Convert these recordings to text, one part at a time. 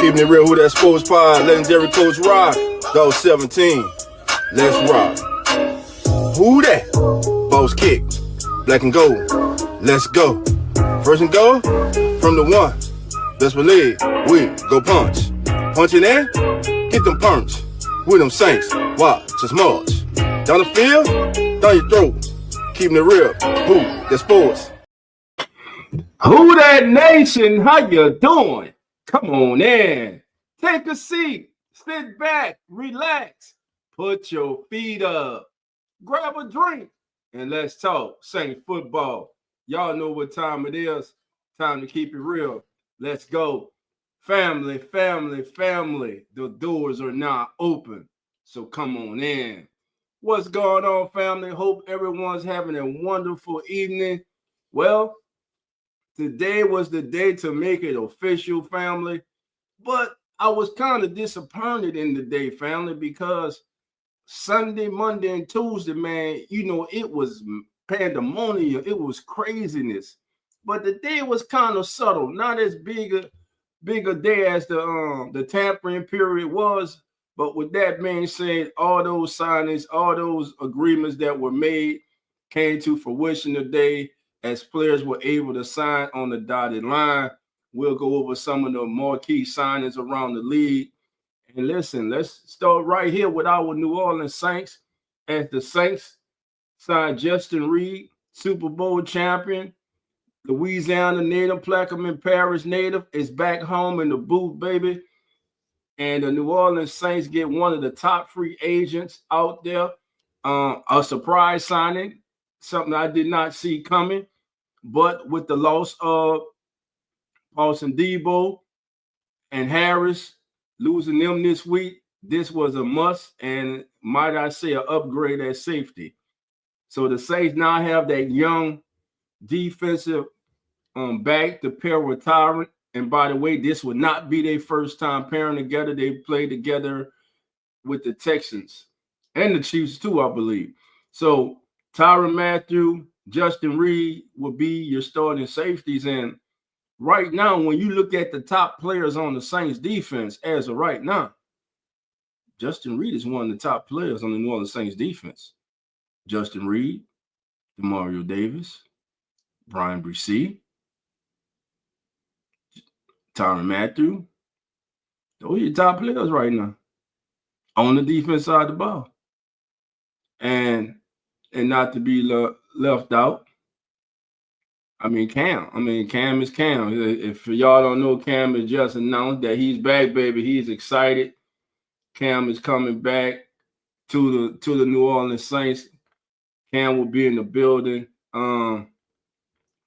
Keeping it real, who that sports pod? Legendary Coach Rock. Go 17. Let's rock. Who that? Boss kick. Black and gold. Let's go. First and goal from the one. Best believe we go punch. Punching in, get them punch. With them Saints, watch us march. Down the field, down your throat. Keeping it real, who that sports? Who that nation? How you doing? Come on in. Take a seat. Sit back. Relax. Put your feet up. Grab a drink. And let's talk Saints football. Y'all know what time it is. Time to keep it real. Let's go. Family, family, family. The doors are now open. So come on in. What's going on, family? Hope everyone's having a wonderful evening. Well, today was the day to make it official, family. But I was kind of disappointed in the day, family, because Sunday, Monday, and Tuesday, man, you know, it was pandemonium. It was craziness. But the day was kind of subtle, not as big a day as the tampering period was. But with that being said, all those signings, all those agreements that were made came to fruition today as players were able to sign on the dotted line. We'll go over some of the marquee signings around the league. And listen, let's start right here with our New Orleans Saints. As the Saints signed Justin Reed, Super Bowl champion, Louisiana native, Plaquemine Parish native, is back home in the booth, baby. And the New Orleans Saints get one of the top free agents out there. A surprise signing, something I did not see coming. But with the loss of Paulson Debo and Harris, losing them this week, this was a must, and might I say an upgrade at safety. So the Saints now have that young defensive back to pair with Tyron. And by the way, this would not be their first time pairing together. They played together with the Texans and the Chiefs too, I believe. So Tyron Matthew, Justin Reed will be your starting safeties. And right now, when you look at the top players on the Saints defense as of right now, Justin Reed is one of the top players on the New Orleans Saints defense. Justin Reed, Demario Davis, Brian Bresee, Tyron Matthew. Those are your top players right now on the defense side of the ball. And not to be left out, Cam is Cam. If y'all don't know, Cam has just announced that he's back, baby. He's excited. Cam is coming back to the New Orleans Saints. Cam will be in the building.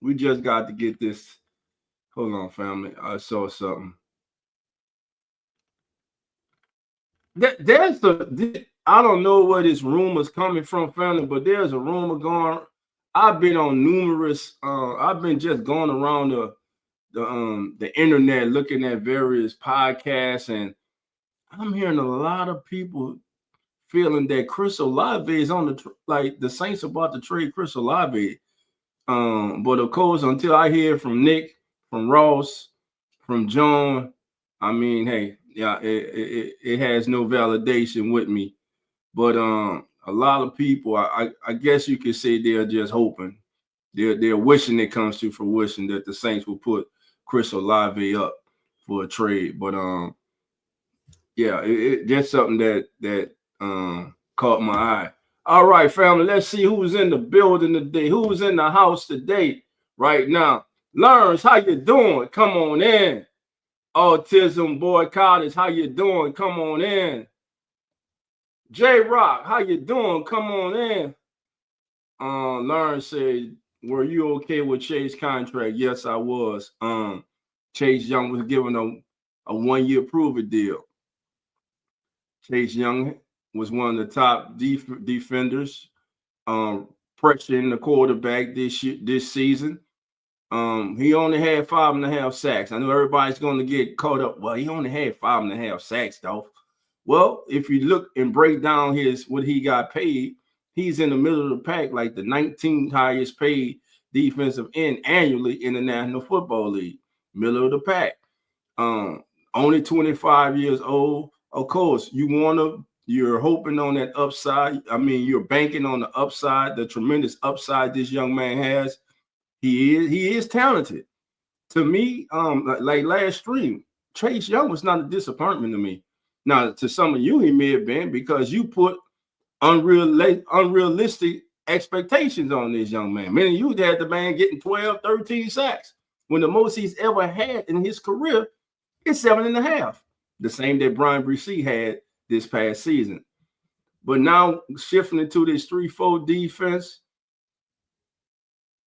We just got to get this. Hold on, family. I saw something. I don't know where this rumor's coming from, family, but there's a rumor going. I've been on numerous. I've been just going around the internet looking at various podcasts, and I'm hearing a lot of people feeling that Chris Olave is on the Saints about to trade Chris Olave. But of course, until I hear from Nick, from Ross, from John, it has no validation with me. But a lot of people, I guess you could say they're just hoping. They're wishing it comes to fruition that the Saints will put Chris Olave up for a trade. But that's something that caught my eye. All right, family, let's see who's in the building today. Who's in the house today right now? Learns, how you doing? Come on in. Autism Boycotters, how you doing? Come on in. J-Rock, how you doing? Come on in. Learn said, were you okay with Chase's contract? Yes, I was. Chase Young was given a one-year prove-it deal. Chase Young was one of the top defenders, pressuring the quarterback this season. He only had 5.5 sacks. I know everybody's going to get caught up. Well, he only had 5.5 sacks, though. Well, if you look and break down what he got paid, he's in the middle of the pack, like the 19th highest paid defensive end annually in the National Football League. Middle of the pack. only 25 years old. Of course, you're hoping on that upside. I mean, you're banking on the upside, the tremendous upside this young man has. He is talented. To me, like last stream, Chase Young was not a disappointment to me. Now, to some of you, he may have been because you put unrealistic expectations on this young man. Meaning you had the man getting 12, 13 sacks when the most he's ever had in his career is 7.5. The same that Brian Bresee had this past season. But now shifting into this 3-4 defense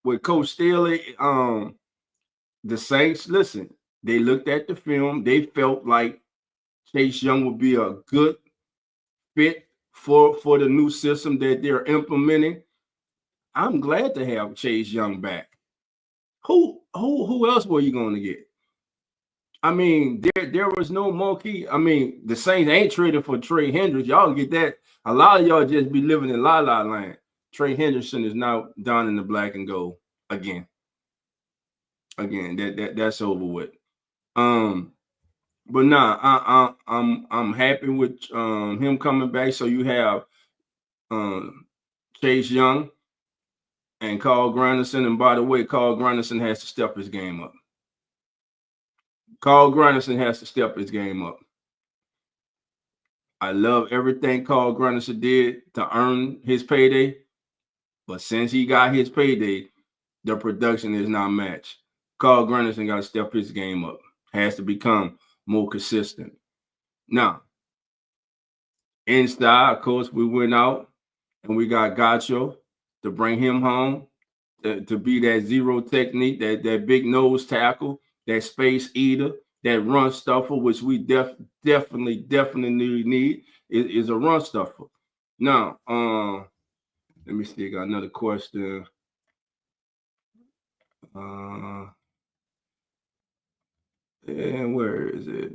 with Coach Staley, the Saints, listen, they looked at the film. They felt like Chase Young would be a good fit for the new system that they're implementing. I'm glad to have Chase Young back. Who else were you going to get? I mean, there was no monkey. I mean, the Saints ain't trading for Trey Hendricks. Y'all get that. A lot of y'all just be living in la la land. Trey Henderson is now down in the black and gold again. That's over with. But nah, I'm happy with him coming back. So you have Chase Young and Carl Granderson. And by the way, Carl Granderson has to step his game up. Carl Granderson has to step his game up. I love everything Carl Granderson did to earn his payday. But since he got his payday, the production is not matched. Carl Granderson got to step his game up. Has to become more consistent. Now, inside, of course, we went out and we got Gacho to bring him home to be that zero technique, that big nose tackle, that space eater, that run stuffer, which we definitely need is a run stuffer. Now, let me see. I got another question. And where is it?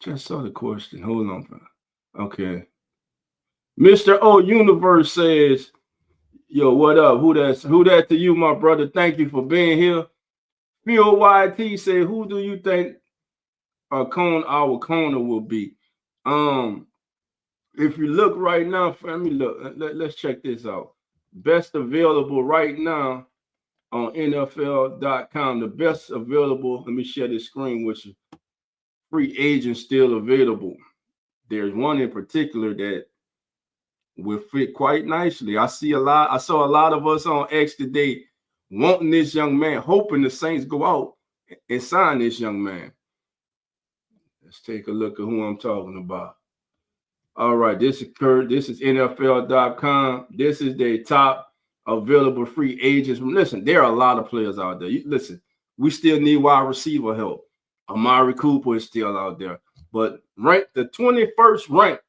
Just saw the question. Hold on. Okay. Mr. O Universe says, yo, what up? Who that to you, my brother? Thank you for being here. Phil YT said, who do you think our corner will be? If you look right now, family, look, let's check this out. Best available right now on NFL.com. The best available, let me share this screen with you. Free agents still available. There's one in particular that will fit quite nicely. I saw a lot of us on X today wanting this young man, hoping the Saints go out and sign this young man. Let's take a look at who I'm talking about. All right, this is Kurt. This is NFL.com. This is the top available free agents. Listen, there are a lot of players out there. Listen, we still need wide receiver help. Amari Cooper is still out there. But the 21st ranked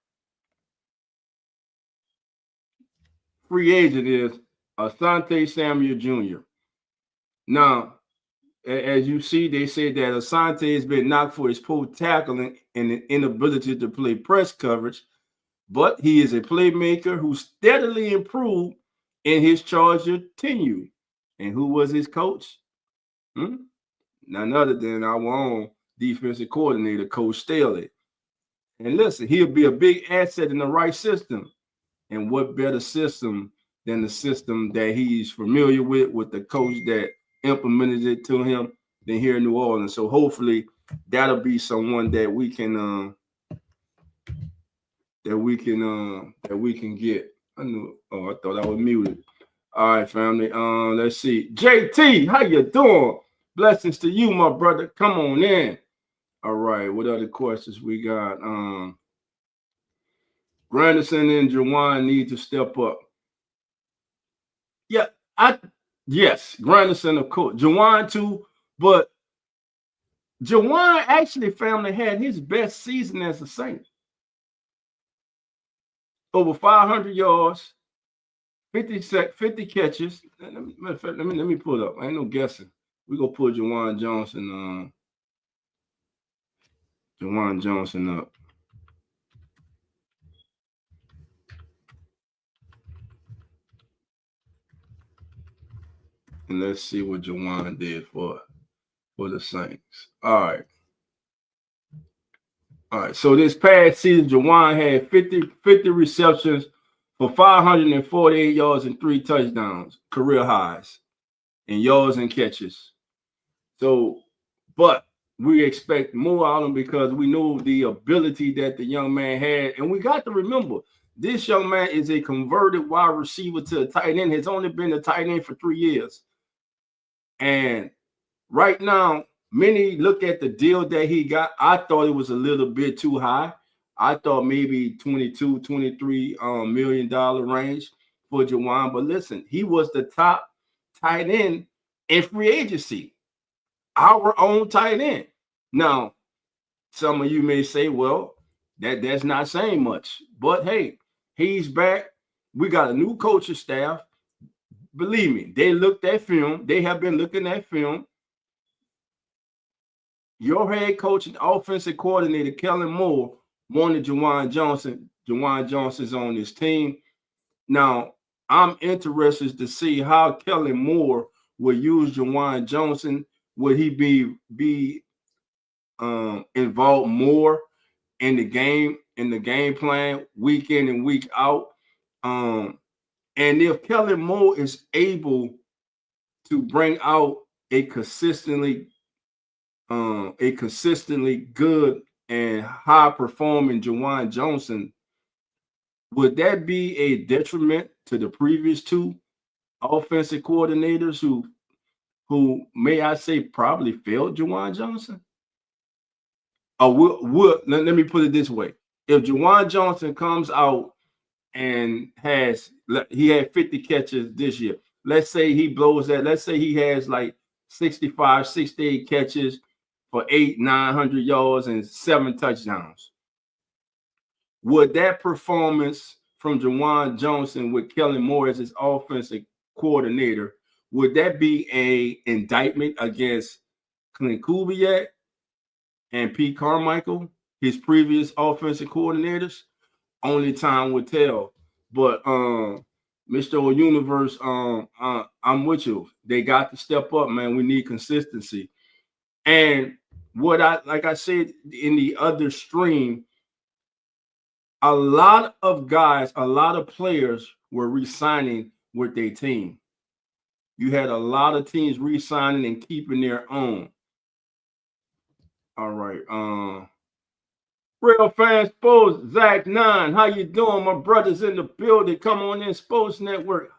free agent is Asante Samuel Jr. Now, as you see, they say that Asante has been knocked for his poor tackling and an inability to play press coverage, but he is a playmaker who steadily improved in his Charger tenure. And who was his coach? None other than our own defensive coordinator, Coach Staley. And listen, he'll be a big asset in the right system. And what better system than the system that he's familiar with the coach that implemented it to him than here in New Orleans. So hopefully that'll be someone that we can get. I thought I was muted. All right, family. Let's see. JT, how you doing? Blessings to you, my brother. Come on in. All right, what other questions we got? Granderson and Jawan need to step up. Yeah, yes, Granderson, of course. Jawan too, but Jawan actually, family, had his best season as a Saint. Over 500 yards, 50 catches. Let me pull it up. I ain't no guessing. We gonna pull Jawan Johnson up. And let's see what Jawan did for the Saints. All right. All right. So this past season, Juwan had 50 receptions for 548 yards and 3 touchdowns, career highs in yards and catches. So, but we expect more out of him because we know the ability that the young man had. And we got to remember, this young man is a converted wide receiver to a tight end. Has only been a tight end for 3 years. And right now, many look at the deal that he got. I thought it was a little bit too high. I thought maybe 22, 23 $1 million range for Juwan. But listen, he was the top tight end in free agency, our own tight end. Now, some of you may say, well, that's not saying much. But hey, he's back. We got a new coaching staff. Believe me, they looked at film. They have been looking at film. Your head coach and offensive coordinator, Kellen Moore, wanted Juwan Johnson. Juwan Johnson's on his team. Now, I'm interested to see how Kellen Moore will use Juwan Johnson. Would he be involved more in the game plan, week in and week out? And if Kellen Moore is able to bring out a consistently good and high performing Juwan Johnson, would that be a detriment to the previous two offensive coordinators who may I say probably failed Juwan Johnson? Or let me put it this way. If Juwan Johnson comes out and had 50 catches this year, let's say he blows that. Let's say he has like 65, 68 catches for 900 yards and 7 touchdowns. Would that performance from Juwan Johnson with Kellen Moore as his offensive coordinator, would that be a indictment against Clint Kubiak and Pete Carmichael, his previous offensive coordinators? Only time would tell. But Mr. Universe, I'm with you. They got to step up, man. We need consistency. And like I said in the other stream, a lot of guys, a lot of players were re-signing with their team. You had a lot of teams re-signing and keeping their own. All right. Real Fan Sports, Zach 9. How you doing? My brothers in the building. Come on in, Sports Network.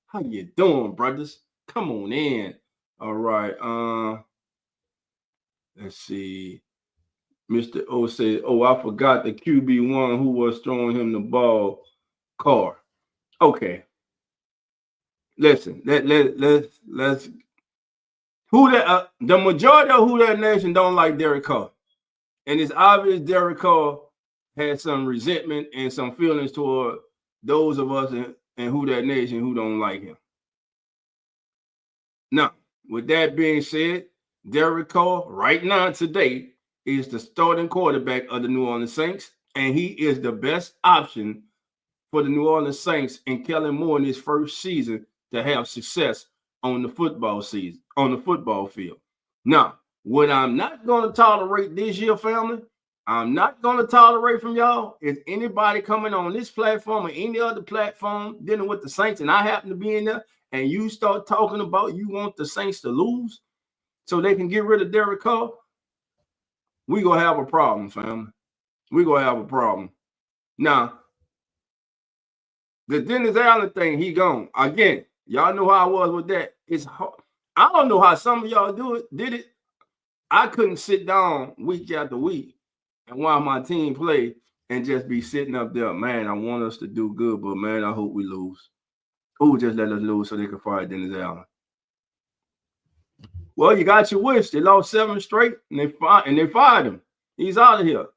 How you doing, brothers? Come on in. All right. Let's see. Mr. O said, I forgot the QB1 who was throwing him the ball. Carr. Okay. Listen, let's who that the majority of who that nation don't like Derek Carr. And it's obvious Derek Carr had some resentment and some feelings toward those of us in who that nation who don't like him. Now, with that being said, Derek Carr right now today is the starting quarterback of the New Orleans Saints, and he is the best option for the New Orleans Saints and Kellen Moore in his first season to have success on the football field. Now, what I'm not going to tolerate this year, family, I'm not going to tolerate from y'all is anybody coming on this platform or any other platform dealing with the Saints, and I happen to be in there, and you start talking about you want the Saints to lose so they can get rid of Derek Carr. We're going to have a problem, family. We're going to have a problem. Now, the Dennis Allen thing, he gone. Again, y'all know how I was with that. It's hard. I don't know how some of y'all did it. I couldn't sit down week after week and watch my team play and just be sitting up there. Man, I want us to do good, but man, I hope we lose. Oh, just let us lose so they can fire Dennis Allen. Well, you got your wish. They lost 7 straight, and they fired him. He's out of here.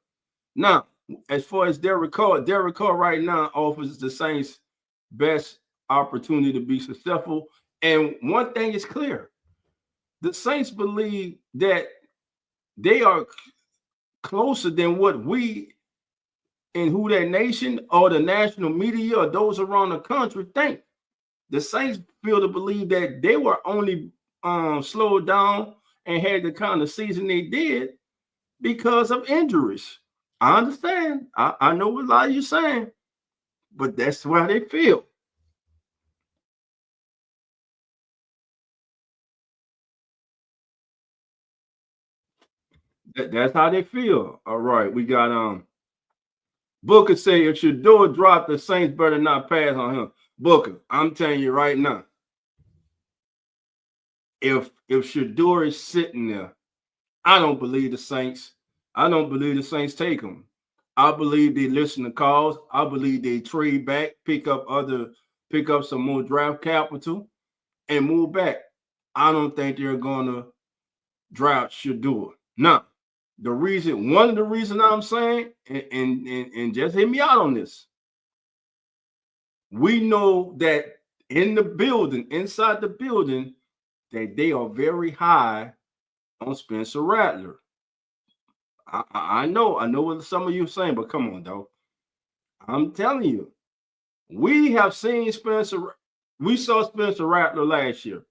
Now, as far as Derek Carr right now offers the Saints best opportunity to be successful. And one thing is clear. The Saints believe that they are closer than what we in who that nation or the national media or those around the country think. The Saints feel to believe that they were only slowed down and had the kind of season they did because of injuries. I understand. I know what a lot of you saying, but that's why they feel. That's how they feel. All right, we got Booker say if Shador drop, the Saints better not pass on him. Booker, I'm telling you right now, if Shador is sitting there, I don't believe the Saints. I don't believe the Saints take him. I believe they listen to calls. I believe they trade back, pick up some more draft capital, and move back. I don't think they're gonna draft Shador. Now, one of the reasons I'm saying, and just hit me out on this. We know that in the building, inside the building, that they are very high on Spencer Rattler. I know what some of you are saying, but come on, though. I'm telling you, we have seen Spencer. We saw Spencer Rattler last year.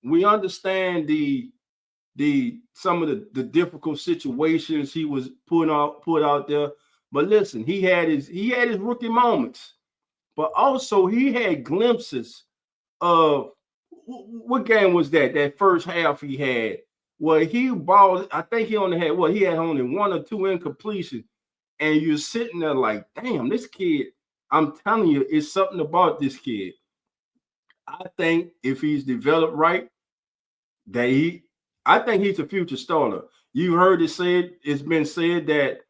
We understand the some of the difficult situations he was put out there. But listen, he had his rookie moments, but also he had glimpses of what game was that? That first half he had. Well, he balled. I think he only had he had only one or two incompletions, and you're sitting there like, damn, this kid. I'm telling you, it's something about this kid. I think if he's developed right, I think he's a future starter. You heard it's been said that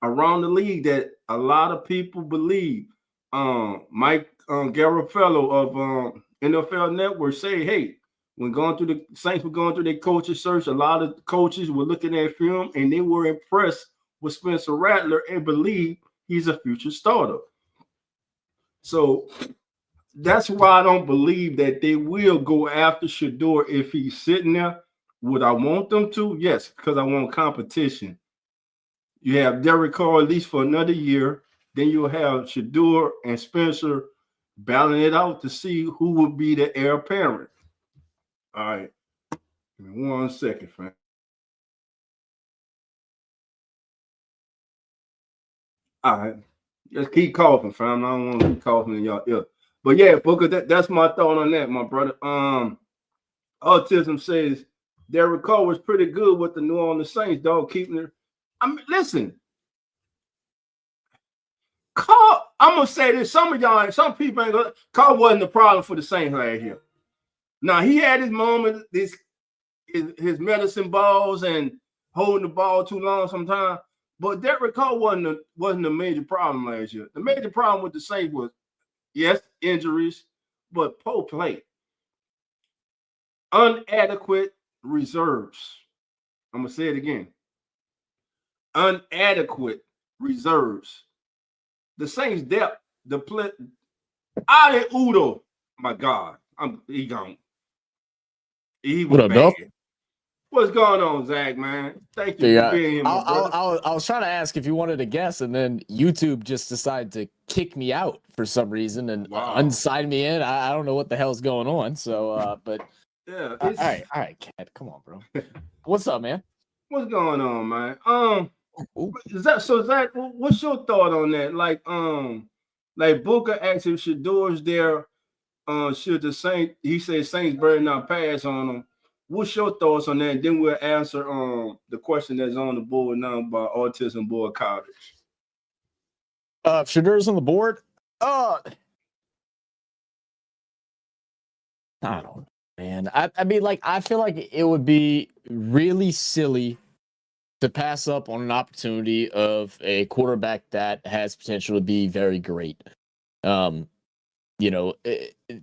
around the league that a lot of people believe. Mike Garafolo of NFL Network say, hey, when the Saints were going through their coaching search, a lot of coaches were looking at film and they were impressed with Spencer Rattler and believe he's a future starter. So that's why I don't believe that they will go after Shador if he's sitting there. Would I want them to? Yes, because I want competition. You have Derek Carr at least for another year. Then you'll have Shador and Spencer battling it out to see who would be the heir apparent. All right. Give me 1 second, fam. All right. Just keep coughing, fam. I don't want to keep coughing in y'all ear. But yeah, Booker, that's my thought on that, my brother. Autism says Derek Carr was pretty good with the New Orleans Saints, dog, keeping it. I mean, listen. Carr, I'm gonna say this. Some people ain't gonna. Carr wasn't the problem for the Saints last year. Now he had his moment, his medicine balls and holding the ball too long sometimes. But Derek Carr wasn't a major problem last year. The major problem with the Saints was, yes, injuries, but poor play. Inadequate reserves. I'm going to say it again. Inadequate reserves. The Saints' depth, the play. Ali Udo, my God, he gone. He was bad. Dog? What's going on, Zach, man? Thank you for being here, my brother. I was trying to ask if you wanted to guess, and then YouTube just decided to kick me out for some reason and unsign me in. I don't know what the hell's going on. So, but yeah. All right, Cat, come on, bro. What's up, man? What's going on, man? Zach, what's your thought on that? Like Booker asked if Shador's there. Should the Saints? He said Saints better not pass on him. What's your thoughts on that? And then we'll answer the question that's on the board now by Autism Board College. Shador's on the board. I don't know, man. I mean, like, I feel like it would be really silly to pass up on an opportunity of a quarterback that has potential to be very great.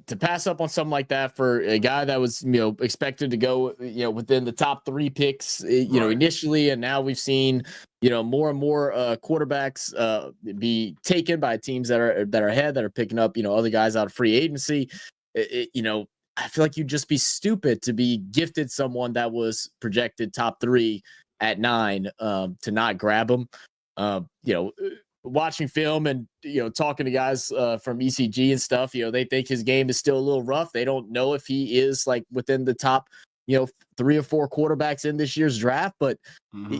To pass up on something like that for a guy that was, expected to go, within the top 3 picks, initially, and now we've seen, more and more quarterbacks be taken by teams that are ahead, that are picking up, other guys out of free agency. I feel like you'd just be stupid to be gifted someone that was projected top 3 at 9 to not grab him. Watching film and talking to guys from ECG and stuff, they think his game is still a little rough. They don't know if he is like within the top 3 or 4 quarterbacks in this year's draft, but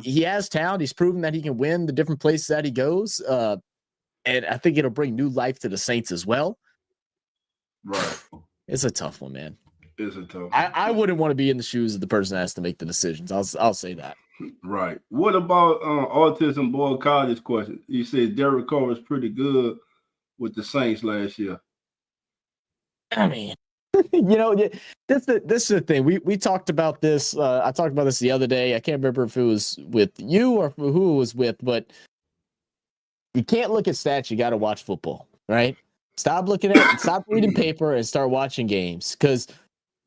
he has talent. He's proven that he can win the different places that he goes. And I think it'll bring new life to the Saints as well. Right. It's a tough one, man. It's a tough one. I wouldn't want to be in the shoes of the person that has to make the decisions. I'll say that. Right. What about Autism Boy College question? He said Derek Carr was pretty good with the Saints last year. I mean, this is the thing. We talked about this. I talked about this the other day. I can't remember if it was with you or who it was with, but you can't look at stats. You got to watch football, right? Stop reading paper and start watching games, because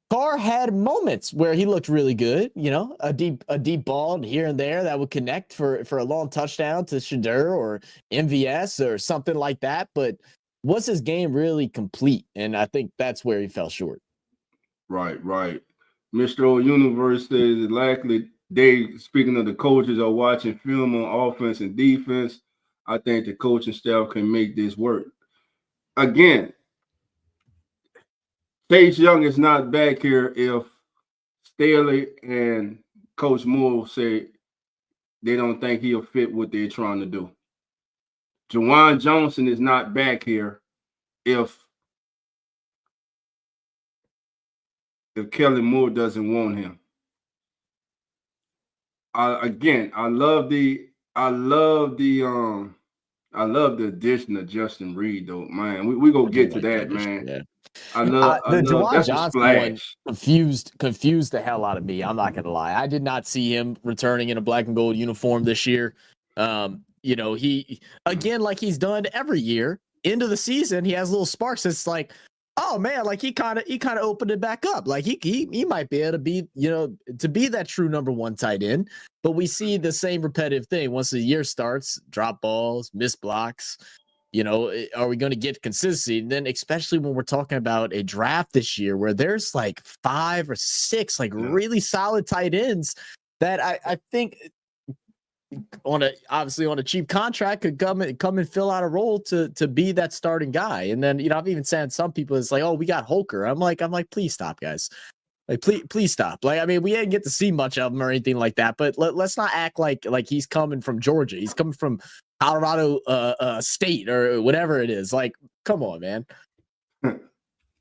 Carr had moments where he looked really good, a deep ball here and there that would connect for a long touchdown to Shadur or MVS or something like that. But was his game really complete? And I think that's where he fell short. Right. Mr. O Universe says likely speaking of the coaches, are watching film on offense and defense. I think the coaching staff can make this work. Again, Chase Young is not back here if Staley and Coach Moore say they don't think he'll fit what they're trying to do. Juwan Johnson is not back here if Kelly Moore doesn't want him. I love the addition of Justin Reed, though, man. We go get to that, man. Yeah. I love the Juwan Johnson one confused the hell out of me. I'm not gonna lie. I did not see him returning in a black and gold uniform this year. He again, like he's done every year, into the season, he has little sparks. It's like, oh man, like he kind of opened it back up. Like he might be able to be, to be that true number 1 tight end. But we see the same repetitive thing once the year starts: drop balls, miss blocks. Are we going to get consistency? And then, especially when we're talking about a draft this year where there's like 5 or 6 really solid tight ends that I think on a cheap contract could come and fill out a role to be that starting guy. And then, I've even said some people, it's like, oh, we got Holker. I'm like, please stop, guys. Like, please stop. Like, I mean, we didn't get to see much of him or anything like that, but let's not act like he's coming from Georgia. He's coming from Colorado State or whatever it is. Like, come on, man.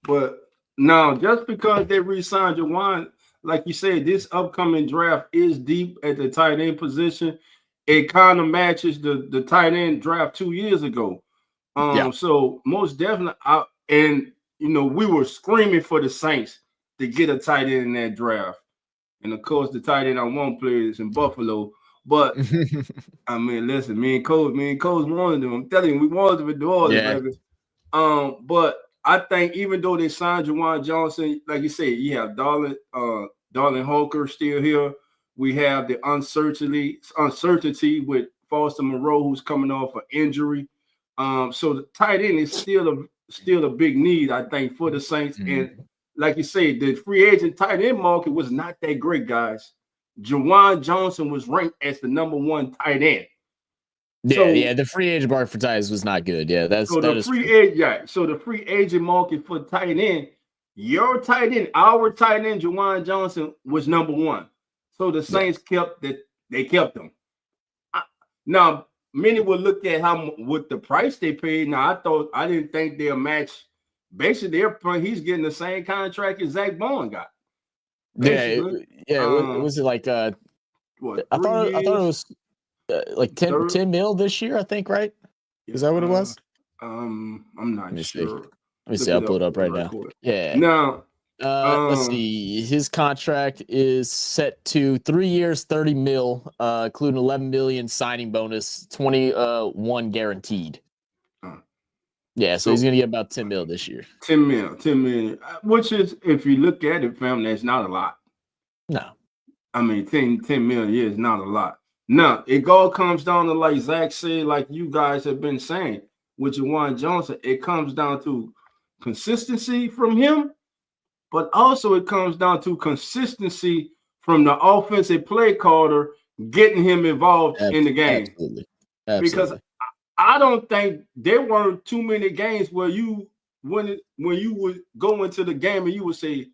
But now, just because they re-signed Juwan, like you said, this upcoming draft is deep at the tight end position. It kind of matches the tight end draft 2 years ago. So most definitely, we were screaming for the Saints to get a tight end in that draft. And of course, the tight end I want to play is in Buffalo. But I mean, listen, me and Coach wanted them. I'm telling you, we wanted them to do all this, baby. But I think even though they signed Juwan Johnson, like you said, you have Darlin Holker still here. We have the uncertainty with Foster Moreau, who's coming off an injury. So the tight end is still a big need, I think, for the Saints. And like you say, the free agent tight end market was not that great, guys. Juwan Johnson was ranked as the number 1 tight end. The free agent market for tight ends was not good. Yeah, So the free agent market for tight end, our tight end, Juwan Johnson, was number 1. So the Saints kept him. Now, many will look at what the price they paid. Now, I didn't think they'll match. Basically, he's getting the same contract as Zach Bowen got. Basically. Was it like what? I thought it was like 10 mil this year, I think, right? Is that what it was? I'm not sure. Let me see. I'll pull it up right now. Yeah. Now, let's see. His contract is set to 3 years, 30 mil, including 11 million signing bonus, 21 guaranteed. Yeah, so he's going to get about 10 mil this year. 10 million, which is, if you look at it, fam, that's not a lot. No. I mean, 10 million is not a lot. Now, it all comes down to, like Zach said, like you guys have been saying, with Juwan Johnson, it comes down to consistency from him, but also it comes down to consistency from the offensive play caller getting him involved in the game. Absolutely. Because I don't think there weren't too many games where when you would go into the game and you would say,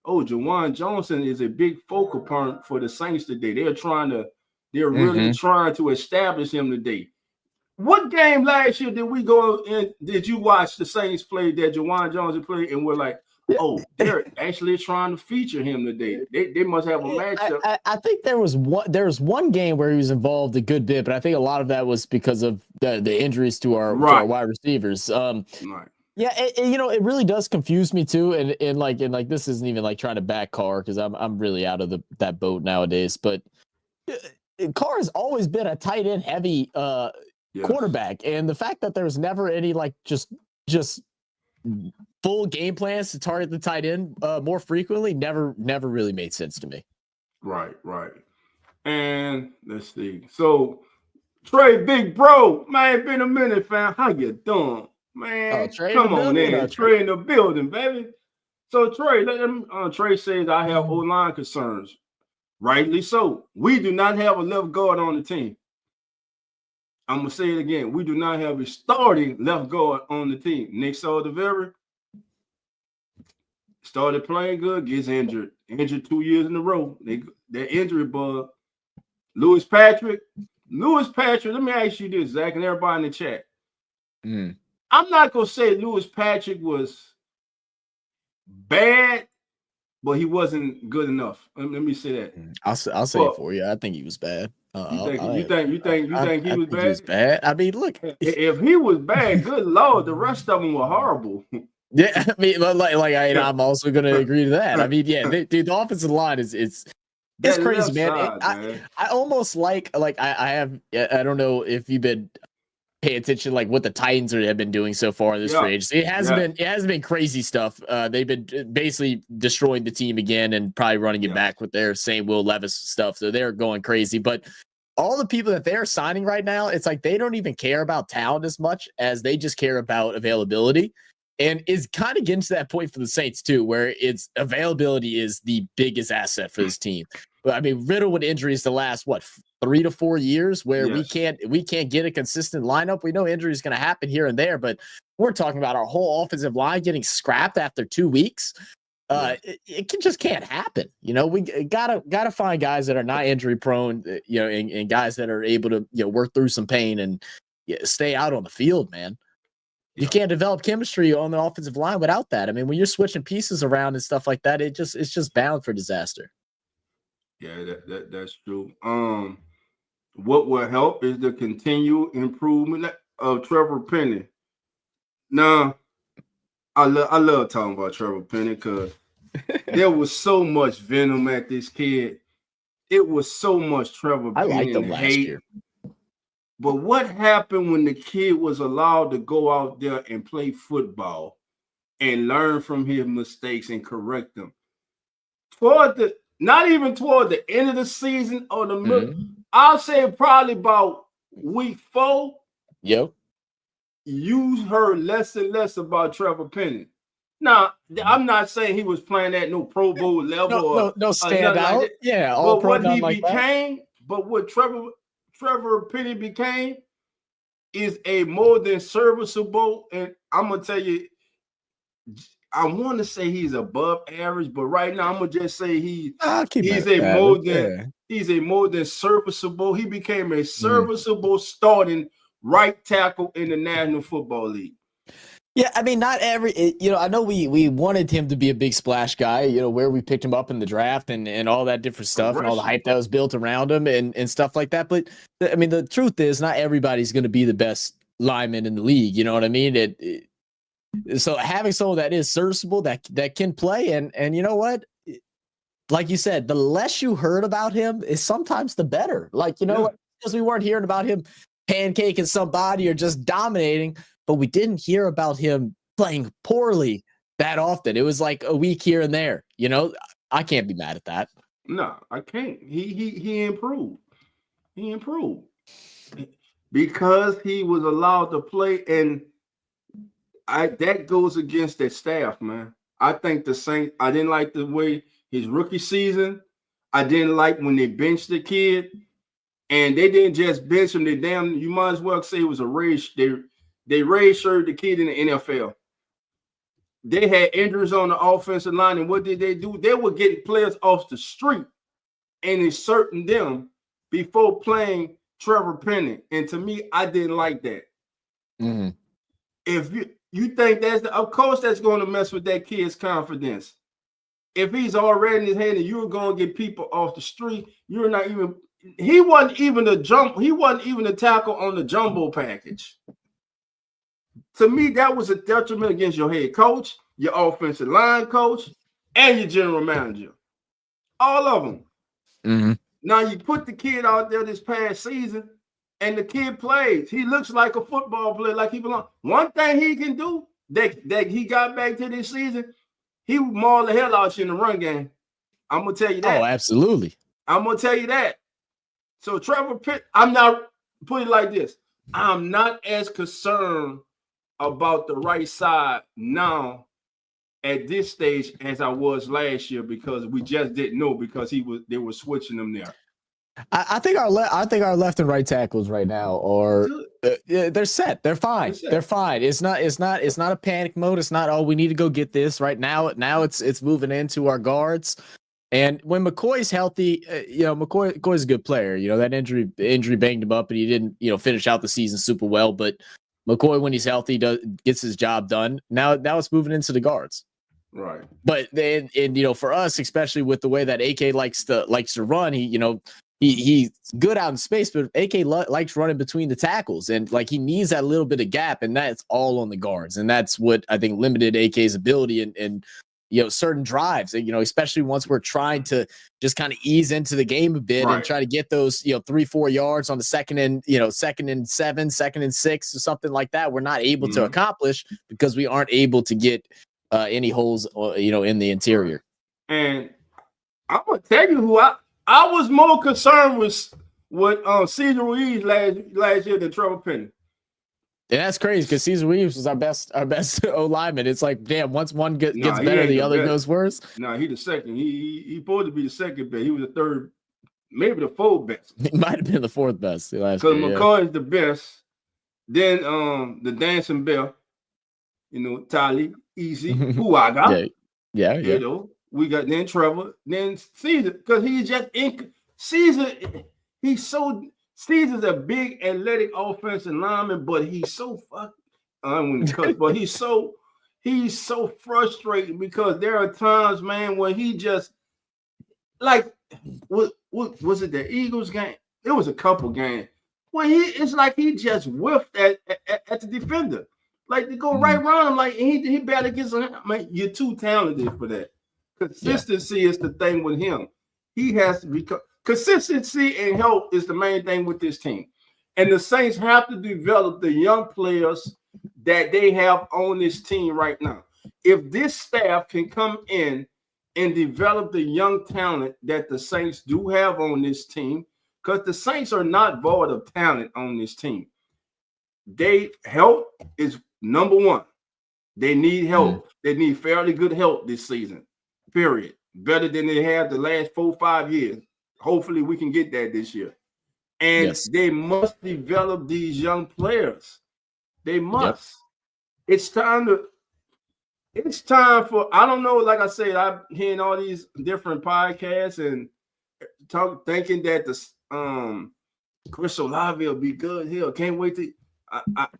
Jawan Johnson is a big focal point for the Saints today. They're really Mm-hmm. trying to establish him today. What game last year did we go in? Did you watch the Saints play that Jawan Johnson played, and we're like, oh, they're actually trying to feature him today. They must have a matchup. I think there was one game where he was involved a good bit, but I think a lot of that was because of the injuries to our wide receivers. Right. Yeah, it really does confuse me too, and like this isn't even like trying to back Carr because I'm really out of that boat nowadays. But Carr has always been a tight end heavy quarterback, and the fact that there's never any like just full game plans to target the tight end more frequently never really made sense to me. Right. And let's see. So Trey, big bro, man, been a minute, fam. How you doing, man? Come on in, Trey in the building, baby. So Trey, Trey says I have O-line concerns. Rightly so. We do not have a left guard on the team. I'm gonna say it again. We do not have a starting left guard on the team. Nick Saldiveri started playing good, gets injured 2 years in a row. That injury bug. Louis Patrick. Let me ask you this, Zach, and everybody in the chat. I'm not gonna say Louis Patrick was bad, but he wasn't good enough. Let me say that. I'll say it for you. I think he was bad. You think he was bad? He was bad. I mean, look, if he was bad, good Lord, the rest of them were horrible. Yeah, I mean, I'm also going to agree to that. I mean, yeah, the offensive line is crazy, man. I almost like I don't know if you've been paying attention like what the Titans have been doing so far in this free agency. It hasn't been crazy stuff. They've been basically destroying the team again and probably running it back with their same Will Levis stuff. So they're going crazy, but all the people that they're signing right now, it's like they don't even care about talent as much as they just care about availability. And it's kind of getting to that point for the Saints too, where its availability is the biggest asset for this team. But I mean, riddled with injuries the last 3 to 4 years, where we can't get a consistent lineup. We know injuries going to happen here and there, but we're talking about our whole offensive line getting scrapped after 2 weeks. It just can't happen. We gotta find guys that are not injury prone, and guys that are able to work through some pain and stay out on the field, man. You can't develop chemistry on the offensive line without that. I mean, when you're switching pieces around and stuff like that, it's just bound for disaster. Yeah, that's true. What will help is the continued improvement of Trevor Penny. Now, I love talking about Trevor Penny because there was so much venom at this kid. It was so much Trevor Penny. I liked him last year. But what happened when the kid was allowed to go out there and play football and learn from his mistakes and correct them? Not even toward the end of the season or the middle, I'll say probably about week 4. Yep. You heard less and less about Trevor Penny. Now, I'm not saying he was playing at no Pro Bowl level. No standout. Like all but what he like became, but what Trevor Penny became is a more than serviceable, and I'm gonna tell you, I want to say he's above average, but right now I'm gonna just say he's a more than serviceable. He became a serviceable starting right tackle in the National Football League. Yeah, I mean, not every, I know we wanted him to be a big splash guy, where we picked him up in the draft and all that different stuff and all the hype that was built around him and stuff like that. But I mean, the truth is not everybody's going to be the best lineman in the league. You know what I mean? So having someone that is serviceable, that can play, and you know what? Like you said, the less you heard about him is sometimes the better. Like, because we weren't hearing about him pancaking somebody or just dominating, but we didn't hear about him playing poorly that often. It was like a week here and there. I can't be mad at that. No, I can't. He improved. He improved because he was allowed to play, and that goes against their staff, man. I think the Saints, I didn't like the way his rookie season. I didn't like when they benched the kid, and they didn't just bench him. You might as well say it was a race. They raised the kid in the NFL they had injuries on the offensive line, and what did they do? They were getting players off the street and inserting them before playing Trevor Penning. And to me, I didn't like that. Mm-hmm. If you think of course that's going to mess with that kid's confidence. If he's already in his head and you're going to get people off the street, you're not even. He wasn't even the tackle on the jumbo package. To me, that was a detriment against your head coach, your offensive line coach, and your general manager. All of them. Mm-hmm. Now you put the kid out there this past season, and the kid plays. He looks like a football player, like he belongs. One thing he can do that he got back to this season, he would maul the hell out you in the run game. I'm gonna tell you that. Oh, absolutely. I'm gonna tell you that. So Trevor Pitt, I'm not put it like this. I'm not as concerned about the right side now at this stage as I was last year because we just didn't know because they were switching them there. I think our left and right tackles right now are they're set. They're fine. They're fine. It's not a panic mode. It's not, oh, we need to go get this right now. Now it's moving into our guards. And when McCoy's healthy, McCoy's a good player. That injury banged him up and he didn't, finish out the season super well. But McCoy, when he's healthy, gets his job done. Now it's moving into the guards. Right. But then, for us, especially with the way that AK likes to run, he's good out in space, but AK likes running between the tackles, and like he needs that little bit of gap, and that's all on the guards, and that's what I think limited AK's ability and certain drives. Especially once we're trying to just kind of ease into the game a bit and try to get those 3-4 yards on the second and 7, 2nd and 6 or something like that. We're not able to accomplish because we aren't able to get any holes in the interior. And I'm gonna tell you who I was more concerned with Cesar Ruiz last year than Trevor Penning. Yeah, that's crazy because Cesar Ruiz was our best O lineman. It's like, damn, once one gets better, the other goes worse. No, he the second. He supposed to be the second best. He was the third, maybe the fourth best. He might have been the fourth best last year. Because McCoy is the best. Then the dancing bell, Tali, Easy, who I got. Yeah. We got then Trevor, then Caesar, because he's just Caesar. Caesar's a big athletic offensive lineman, but he's so but he's so frustrating because there are times, man, when he just like what was it, the Eagles game? It was a couple games when it's like he just whiffed at the defender. Like they go right around him, like he barely gets on him. Man, you're too talented for that. Consistency is the thing with him. He has to become consistency and help is the main thing with this team. And the Saints have to develop the young players that they have on this team right now. If this staff can come in and develop the young talent that the Saints do have on this team, because the Saints are not void of talent on this team. Help is number one. They need help. They need fairly good help this season. Period. Better than they have the last 4-5 years. Hopefully we can get that this year. And they must develop these young players. They must. Yep. It's time for, I don't know, like I said, I'm hearing all these different podcasts and thinking that the Chris Olave will be good here. Can't wait to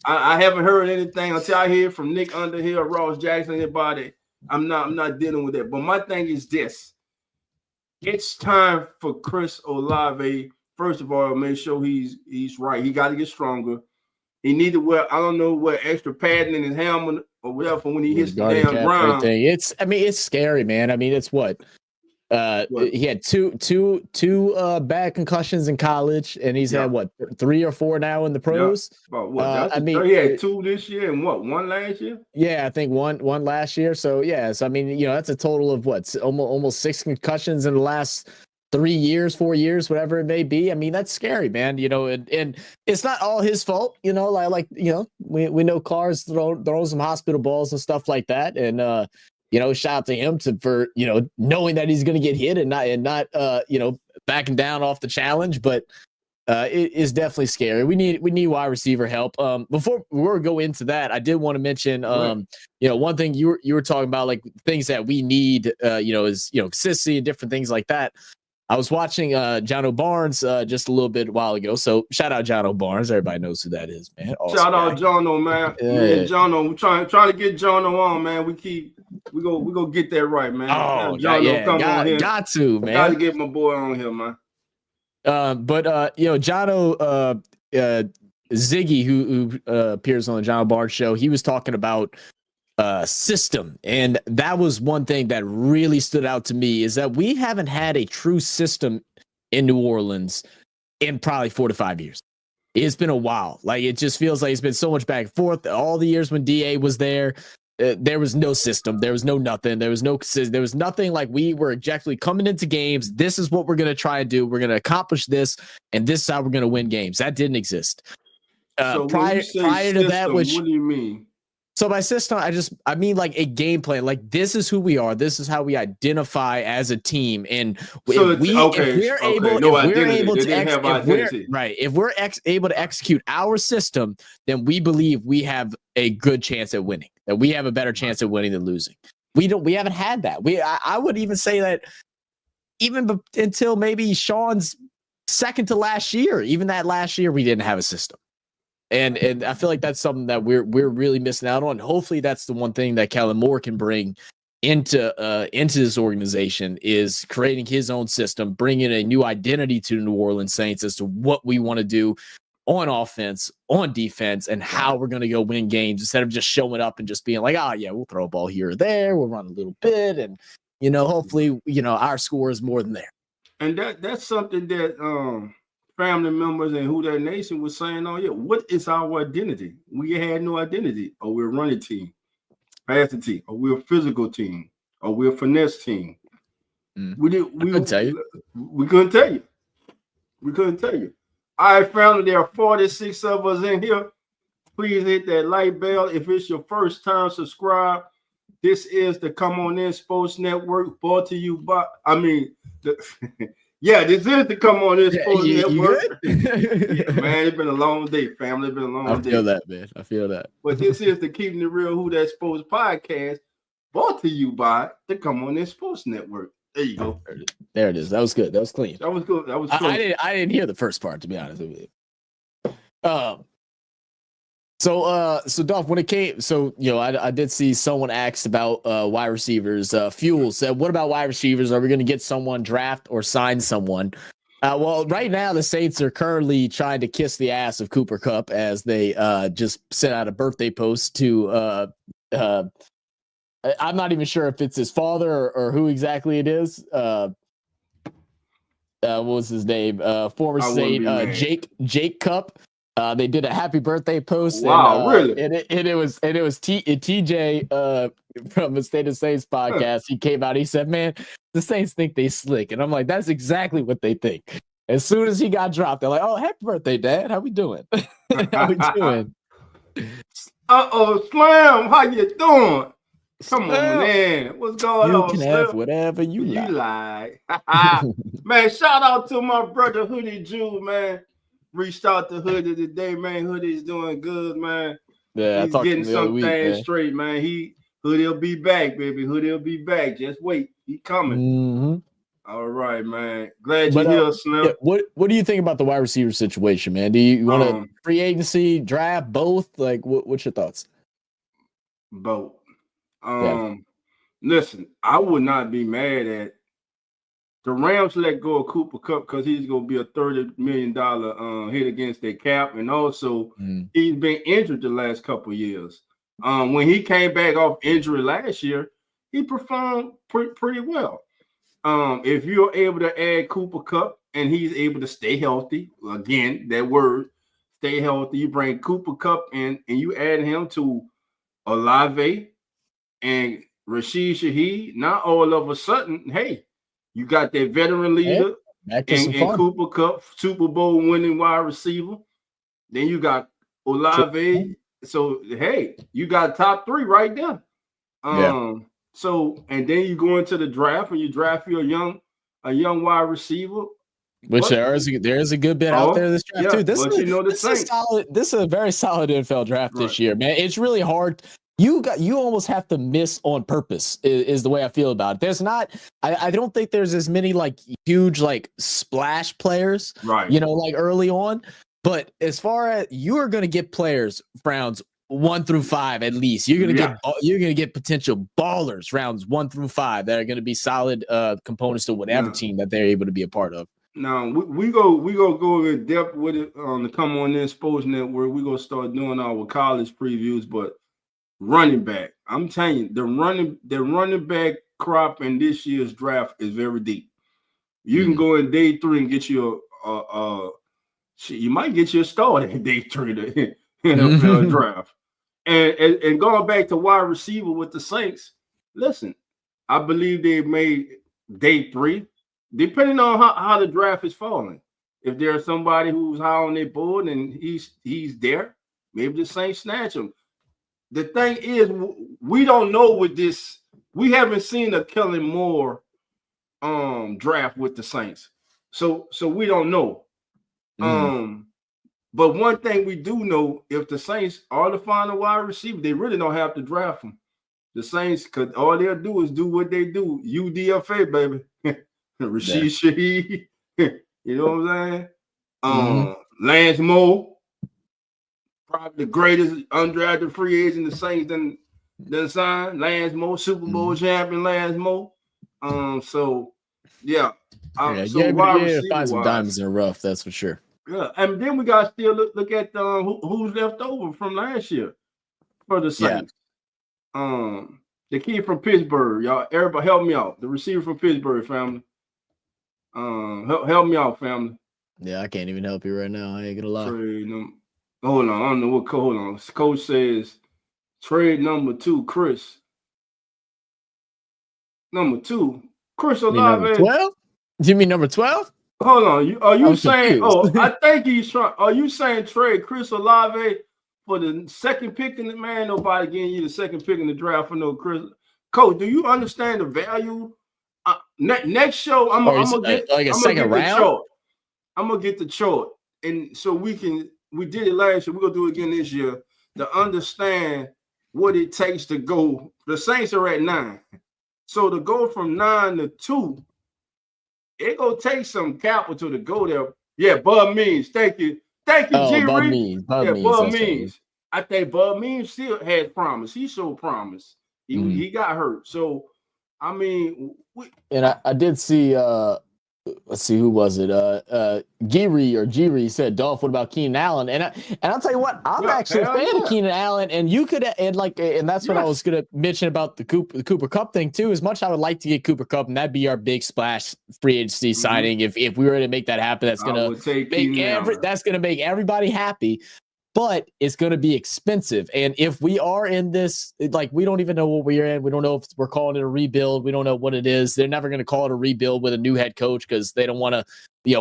I haven't heard anything until I hear from Nick Underhill, Ross Jackson, anybody. I'm not dealing with that. But my thing is this. It's time for Chris Olave. First of all, make sure he's right. He got to get stronger. He need to wear extra padding in his helmet or whatever for when he hits the damn ground. It's scary, man. I mean, it's what? He had two bad concussions in college, and he's had what 3 or 4 now in the pros. About what? He had 2 this year and what 1 last year. Yeah, I think one last year. So I mean, that's a total of what almost 6 concussions in the last 3 years, 4 years, whatever it may be. I mean, that's scary, man. And it's not all his fault. We know Carr's throws some hospital balls and stuff like that, and shout out to him for knowing that he's going to get hit and not backing down off the challenge. But it is definitely scary. We need wide receiver help. Before we go into that, I did want to mention, one thing you were talking about, like things that we need, is consistency and different things like that. I was watching Jono Barnes just a little bit while ago. So shout out Jono Barnes. Everybody knows who that is, man. Awesome shout guy. out Jono, man. Me and Jono, we're trying to get Jono on, man. We go get that right, man. Oh, Jono, come on here. Got to, man. Got to get my boy on here, man. Jono Ziggy, who appears on the Jono Barnes show, he was talking about system, and that was one thing that really stood out to me, is that we haven't had a true system in New Orleans in probably 4 to 5 years. It's been a while. Like, it just feels like it's been so much back and forth. All the years when DA was there, there was no system. There was no nothing. There was nothing. Like, we were exactly coming into games. This is what we're going to try and do. We're going to accomplish this, and this is how we're going to win games. That didn't exist. So prior to that, what do you mean? So by system, I mean like a game plan. Like, this is who we are. This is how we identify as a team. And if we're able to execute our system, then we believe we have a good chance at winning. That we have a better chance at winning than losing. We haven't had that. I would even say that even until maybe Sean's second to last year. Even that last year, we didn't have a system. And I feel like that's something that we're really missing out on. Hopefully, that's the one thing that Kellen Moore can bring into this organization, is creating his own system, bringing a new identity to the New Orleans Saints as to what we want to do on offense, on defense, and how we're going to go win games, instead of just showing up and just being like, oh yeah, we'll throw a ball here or there, we'll run a little bit, and hopefully our score is more than there. And that's something that family members and Who That Nation was saying, oh yeah, what is our identity? We had no identity. Or we're a running team, passing team, or we're a physical team, or we're a finesse team. We couldn't tell you. We couldn't tell you. All right, family, there are 46 of us in here. Please hit that like bell. If it's your first time, subscribe. This is the Come On In Sports Network, brought to you by, this is the Come On In Sports Network. Man, it's been a long day, family. It's been a long day. I feel that, man. I feel that. But this is the Keeping It Real Who That Sports podcast, brought to you by the Come On In Sports Network. There you go. There it is. That was good. That was clean. That was good. That was close. I didn't hear the first part, to be honest with you. So Dolph, when it came, I did see someone asked about wide receivers. Fuel said, what about wide receivers? Are we going to get someone, draft or sign someone? Well, right now the Saints are currently trying to kiss the ass of Cooper Kupp, as they just sent out a birthday post to I'm not even sure if it's his father or who exactly it is. What was his name? Former Saint Jake Kupp. They did a happy birthday post. Wow, really? And it was TJ from the State of Saints podcast. He came out. He said, "Man, the Saints think they slick," and I'm like, "That's exactly what they think." As soon as he got dropped, they're like, "Oh, happy birthday, Dad! How we doing? How we doing?" Slam, how you doing? Come on, man. What's going on? You can have whatever you like. Man, shout out to my brother Hoodie Jew, man. Reached out to Hoodie today, man. Hoodie's doing good, man. Yeah, he's getting some things straight, man. Hoodie'll be back, baby. Hoodie'll be back. Just wait. He coming. Mm-hmm. All right, man. Glad you're here, Slim. Yeah, what do you think about the wide receiver situation, man? Do you want to free agency, draft, both? Like, what's your thoughts? Both. Listen, I would not be mad at the Rams let go of Cooper Kupp because he's going to be a $30 million hit against their cap, and also he's been injured the last couple of years. When he came back off injury last year, he performed pretty well. If you're able to add Cooper Kupp and he's able to stay healthy, again, that word, stay healthy, you bring Cooper Kupp in and you add him to Olave and Rashid Shaheed, now all of a sudden, hey, you got that veteran leader and Cooper Kupp, Super Bowl winning wide receiver. Then you got Olave. So, hey, you got top three right there. So, and then you go into the draft and you draft you a young wide receiver. Which But, there is a good bit out there this draft too. This but is you know the this is Saints. solid. This is a very solid NFL draft Right. this year, man. It's really hard. You almost have to miss on purpose is the way I feel about it. There's not. I don't think there's as many like huge like splash players, Right. like early on. But as far as you are going to get players rounds 1 through 5 at least, you're going to get potential ballers rounds 1 through 5 that are going to be solid components to whatever team that they're able to be a part of. Now we go in depth with it on the Come On In Sports Network. We're gonna start doing our college previews, but running back, I'm telling you, the running back crop in this year's draft is very deep. You can go in day 3 and get you you might get you a start in day 3 the NFL draft. And going back to wide receiver with the Saints, listen, I believe they made day 3. Depending on how the draft is falling, if there's somebody who's high on their board and he's there, maybe the Saints snatch him. The thing is, we don't know with this. We haven't seen a Kellen Moore draft with the Saints, so we don't know. But one thing we do know: if the Saints are to find a wide receiver, they really don't have to draft him. The Saints, because all they'll do is do what they do. UDFA, baby. Rashid Shaheed, you know what I'm saying? Lance Moore, probably the greatest undrafted free agent the Saints done signed. Lance Moore, Super Bowl champion Lance Moore. So wide receiver find some diamonds in the rough, that's for sure. Yeah, and then we got to still look at who's left over from last year for the Saints. The kid from Pittsburgh, y'all. Everybody, help me out. The receiver from Pittsburgh, family. Help me out, family. Yeah, I can't even help you right now. I ain't gonna lie. Hold on, I don't know what. Hold on. Coach says trade number 2, Chris. Number 2, Chris Olave. 12? You mean number 12? Hold on. Are you saying? I think he's trying. Are you saying trade Chris Olave for the second pick in the man? Nobody getting you the second pick in the draft for no Chris. Coach, do you understand the value? Next show, I'm gonna get like a second round. I'm gonna get the chart, and so we did it last year. We're gonna do it again this year to understand what it takes to go. The Saints are at 9, so to go from 9 to 2, it gonna take some capital to go there. Yeah, Bud Means, thank you, G. Bud Means. Bud Means. I think Bud Means still had promise. He showed promise. He got hurt, so. I mean, I did see. Let's see, who was it? Giri said, "Dolph, what about Keenan Allen?" And I'll tell you what, I'm actually a fan of Keenan Allen, and you could and that's what I was gonna mention about the Cooper Kupp thing too. As much as I would like to get Cooper Kupp, and that'd be our big splash free agency signing. If we were to make that happen, that's gonna make everybody happy. But it's going to be expensive. And if we are in this, like, we don't even know what we're in. We don't know if we're calling it a rebuild. We don't know what it is. They're never going to call it a rebuild with a new head coach because they don't want to,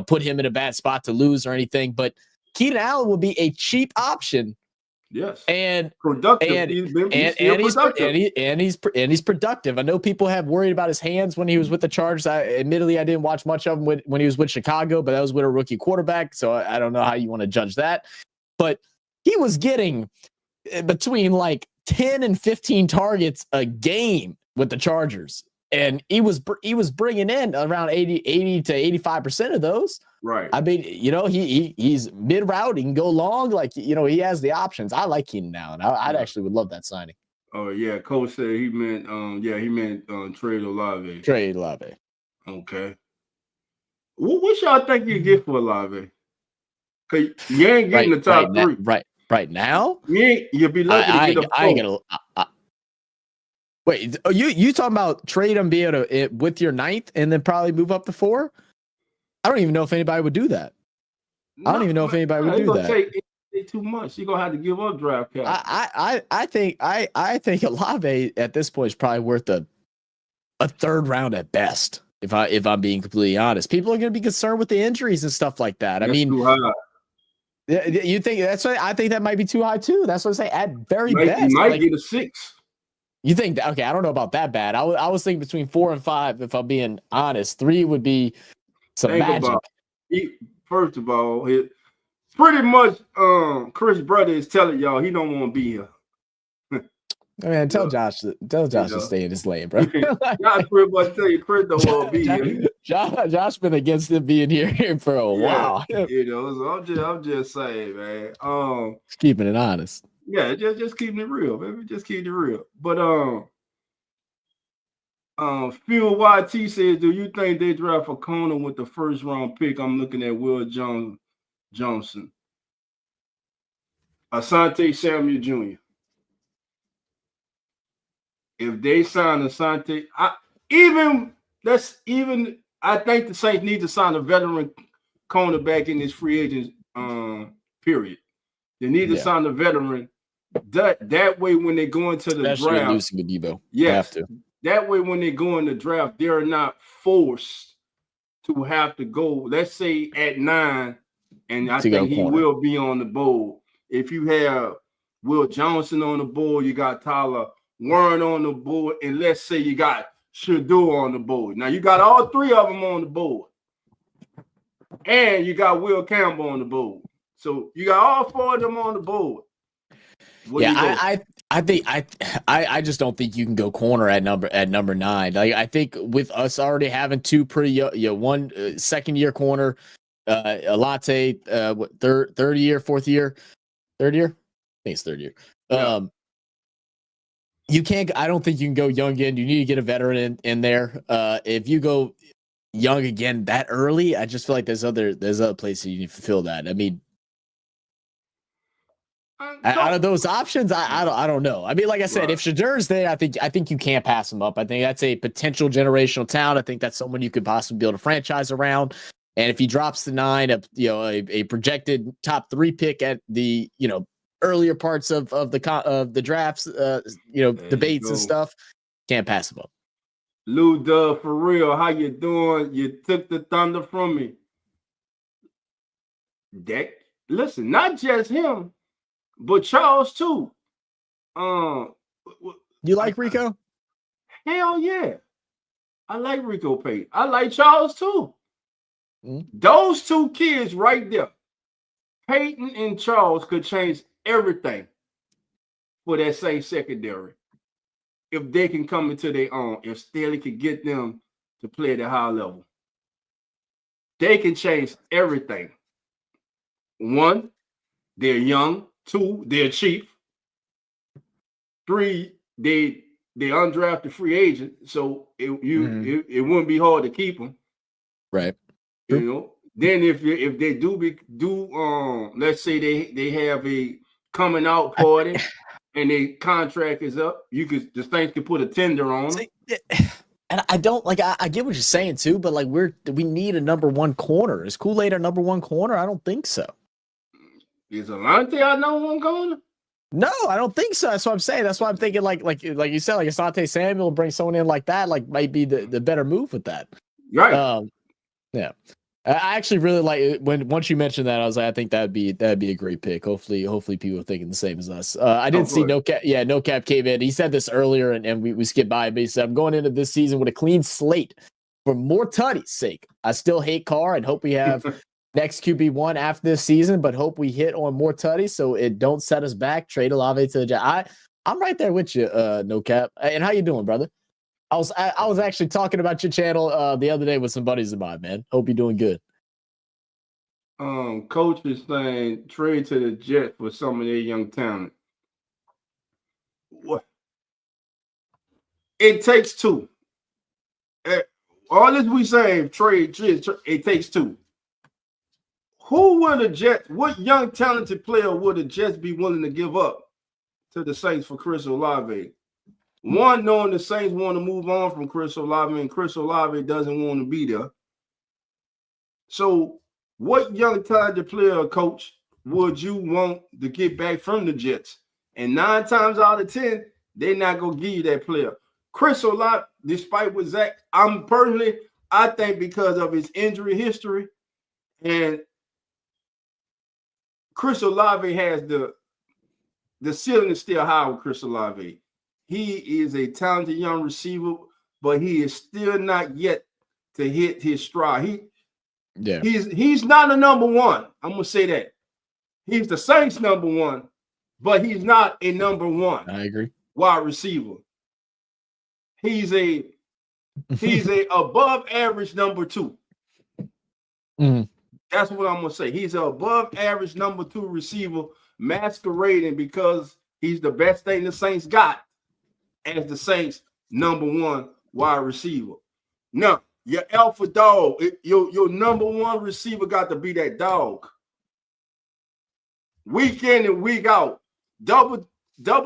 put him in a bad spot to lose or anything. But Keenan Allen will be a cheap option. Yes. And productive. He's productive. I know people have worried about his hands when he was with the Chargers. Admittedly, I didn't watch much of him when he was with Chicago, but that was with a rookie quarterback. So I don't know how you want to judge that. But he was getting between like 10 and 15 targets a game with the Chargers. And he was bringing in around 80 to 85% of those. Right. I mean, he's mid route. He can go long. Like, he has the options. I like Keenan Allen. I'd actually would love that signing. Oh yeah. Coach said he meant, trade Olave. Trade Olave. Okay. What y'all think you get for Olave? Cause you ain't getting the top 3. Right now, you'll be lucky to get a 4. Wait, are you talking about trade him, be able to with your 9th and then probably move up to 4? I don't even know if anybody would do that. I don't even know if anybody would do that. Take too much. You're gonna have to give up draft capital. I think Olave at this point is probably worth a 3rd round at best. If I'm being completely honest, people are going to be concerned with the injuries and stuff like that. That's I mean, too high. You think that's what I think that might be too high too. That's what I say. At very best, you might get a 6. You think that? Okay, I don't know about that bad. I was thinking between 4 and 5. If I'm being honest, 3 would be some magic. First of all, pretty much Chris Brother is telling y'all he don't want to be here. I mean, tell Josh to stay in his lane, bro. Josh pretty much tell you Chris don't want to be here. Josh been against him being here for a while. So I'm just saying, man. Just keeping it honest. Yeah, just keeping it real, baby. Just keeping it real. But Phil YT says, do you think they draft a corner with the first round pick? I'm looking at Will Johnson. Asante Samuel Jr. If they sign Asante, I think the Saints need to sign a veteran cornerback in this free agent period. They need to sign a veteran. That way, when they go into the draft, losing a Debo. Yes, have to. That way, when they go in the draft, they're not forced to have to go. Let's say at 9, and I think he will be on the board. If you have Will Johnson on the board, you got Tyler Warren on the board, and let's say you got Shador on the board. Now you got all 3 of them on the board, and you got Will Campbell on the board. So you got all 4 of them on the board. I just don't think you can go corner at number 9. Like, I think with us already having 2 pretty one second-year corner, a latte, third year, fourth year, third year. I think it's third year. Yeah. You can't. I don't think you can go young again. You need to get a veteran in there. If you go young again that early, I just feel like there's other places you need to fulfill that. I mean, out of those options, I don't know. I mean, like I said, if Shadur's there, I think you can't pass him up. I think that's a potential generational talent. I think that's someone you could possibly build a franchise around. And if he drops to 9, a projected top 3 pick at the earlier parts of the drafts, debates and stuff, can't pass him up. Lou Dub, for real, how you doing? You took the thunder from me. Listen, not just him, but Charles too. You like Rico? Hell yeah, I like Rico Pate. I like Charles too. Those 2 kids right there, Peyton and Charles, could change everything for that same secondary if they can come into their own. If Staley could get them to play at a high level, they can change everything. 1, they're young. 2, they're cheap. 3, they undrafted free agent, so it wouldn't be hard to keep them. Right. Then if they do let's say they have a coming out party and their contract is up, the Saints can put a tender on them. And I don't I get what you're saying too, but like we need a number 1 corner. Is Kool-Aid our number 1 corner? I don't think so. Is Alante our number 1 corner? No, I don't think so. That's what I'm saying. That's why I'm thinking like you said, like Asante Samuel, bring someone in like that, like might be the better move with that. Right. Yeah. I actually really like it. Once you mentioned that, I was like, I think that'd be a great pick. Hopefully people are thinking the same as us. I didn't see No Cap came in. He said this earlier and we skipped by it, but he said, I'm going into this season with a clean slate for more Tutty's sake. I still hate Carr and hope we have next QB1 after this season, but hope we hit on more Tutties so it don't set us back. Trade Olave to the I'm right there with you, No Cap. And how you doing, brother? I was actually talking about your channel the other day with some buddies of mine, man. Hope you're doing good. Coach is saying trade to the Jets for some of their young talent. What? It takes 2. All this we say, trade, it takes 2. Who would the Jets? What young talented player would the Jets be willing to give up to the Saints for Chris Olave? 1, knowing the Saints want to move on from Chris Olave, and Chris Olave doesn't want to be there. So, what young talented player, coach, would you want to get back from the Jets? And 9 times out of 10, they're not going to give you that player. Chris Olave, despite what Zach, I think because of his injury history, and Chris Olave has the ceiling is still high with Chris Olave. He is a talented young receiver, but he is still not yet to hit his stride. Yeah. He's not a number one. I'm gonna say that. He's the Saints number one, but he's not a number one. I agree. Wide receiver. He's a above average number two. Mhm. That's what I'm gonna say. He's an above average number two receiver, masquerading because he's the best thing the Saints got as the Saints number one wide receiver. Now, your alpha dog, your number one receiver got to be that dog. Week in and week out, double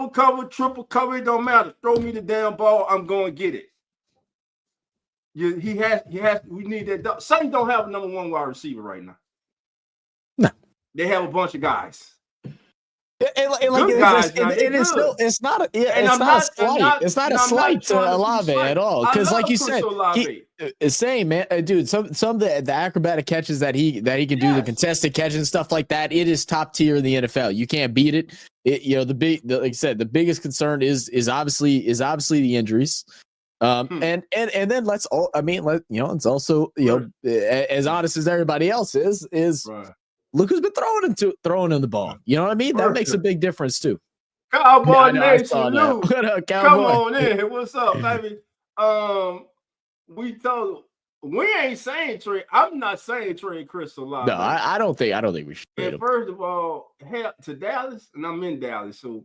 cover, triple cover, it don't matter. Throw me the damn ball, I'm going to get it. He has. We need that dog. Saints don't have a number one wide receiver right now. No, they have a bunch of guys. It's not a slight to Olave at all. Because, like you said, it's saying, man, dude, some of the acrobatic catches that he can do, the contested catches and stuff like that, it is top tier in the NFL. You can't beat it. Like I said, the biggest concern is obviously the injuries. And then it's also, as honest as everybody else is. Right. Look who's been throwing in the ball. You know what I mean? That makes a big difference too. Cowboy Nation, Lou. Come on in. What's up, baby? We ain't saying trade. I'm not saying trade Chris Olave. No, I don't think we should trade him. First of all, to Dallas, and I'm in Dallas, so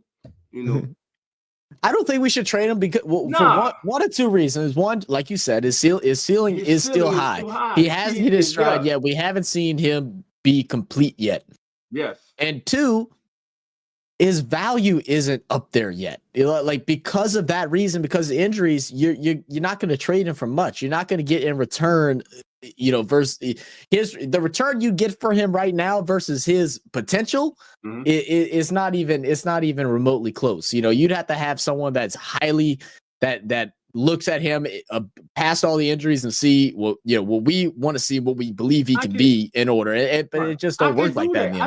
I don't think we should trade him because for one or two reasons. One, like you said, his ceiling is still high. He hasn't hit his stride yet. We haven't seen him be complete yet. Yes. And two, his value isn't up there yet. Like, because of that reason, because of injuries, you're not going to trade him for much. You're not going to get in return, versus the return you get for him right now versus his potential. Mm-hmm. It's not even remotely close. You'd have to have someone that's highly that looks at him past all the injuries and see what we want to see, what we believe he can be in order. But it just don't work like that in the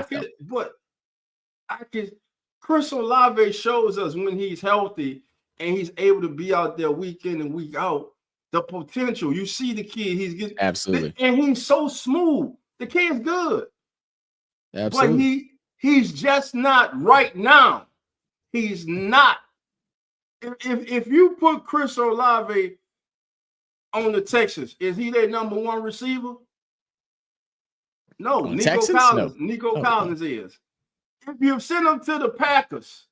NFL. Chris Olave shows us when he's healthy and he's able to be out there week in and week out, the potential. You see the kid, he's getting absolutely, and he's so smooth. The kid's good. Absolutely. But he's just not right now. He's not. If you put Chris Olave on the Texans, is he their number one receiver? No, Nico Collins is. If you send him to the Packers,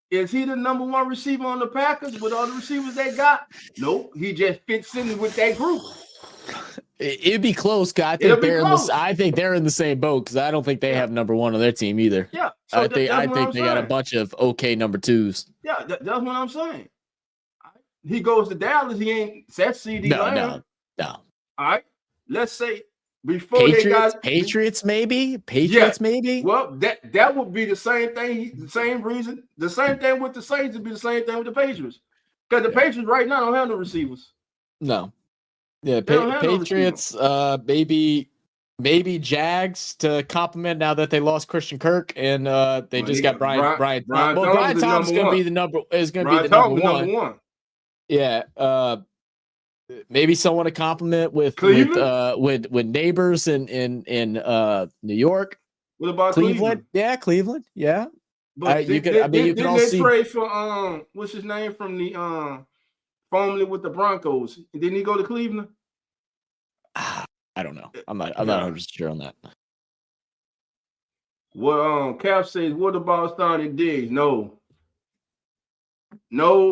is he the number one receiver on the Packers with all the receivers they got? Nope, he just fits in with that group. It'd be close, guy. I think they're in the same boat because I don't think they have number one on their team either. Yeah, so I think they got a bunch of okay number twos. Yeah, that's what I'm saying. He goes to Dallas. He ain't that CD. No. All right, let's say before Patriots maybe. Well, that would be the same thing. The same reason. The same thing with the Saints would be the same thing with the Patriots. Because the Patriots right now don't have no receivers. No. Yeah, Patriots. Maybe Jags to complement now that they lost Christian Kirk and they just got Brian Thomas. Well, Brian Thomas is going to be the number one. Yeah. Maybe someone to compliment with neighbors in New York. What about Cleveland? Yeah, Cleveland. Yeah. But you can all see. Trade for what's his name from the formerly with the Broncos? Didn't he go to Cleveland? I don't know. I'm not 100% sure on that. Well, Cap says, what about starting Diggs? No,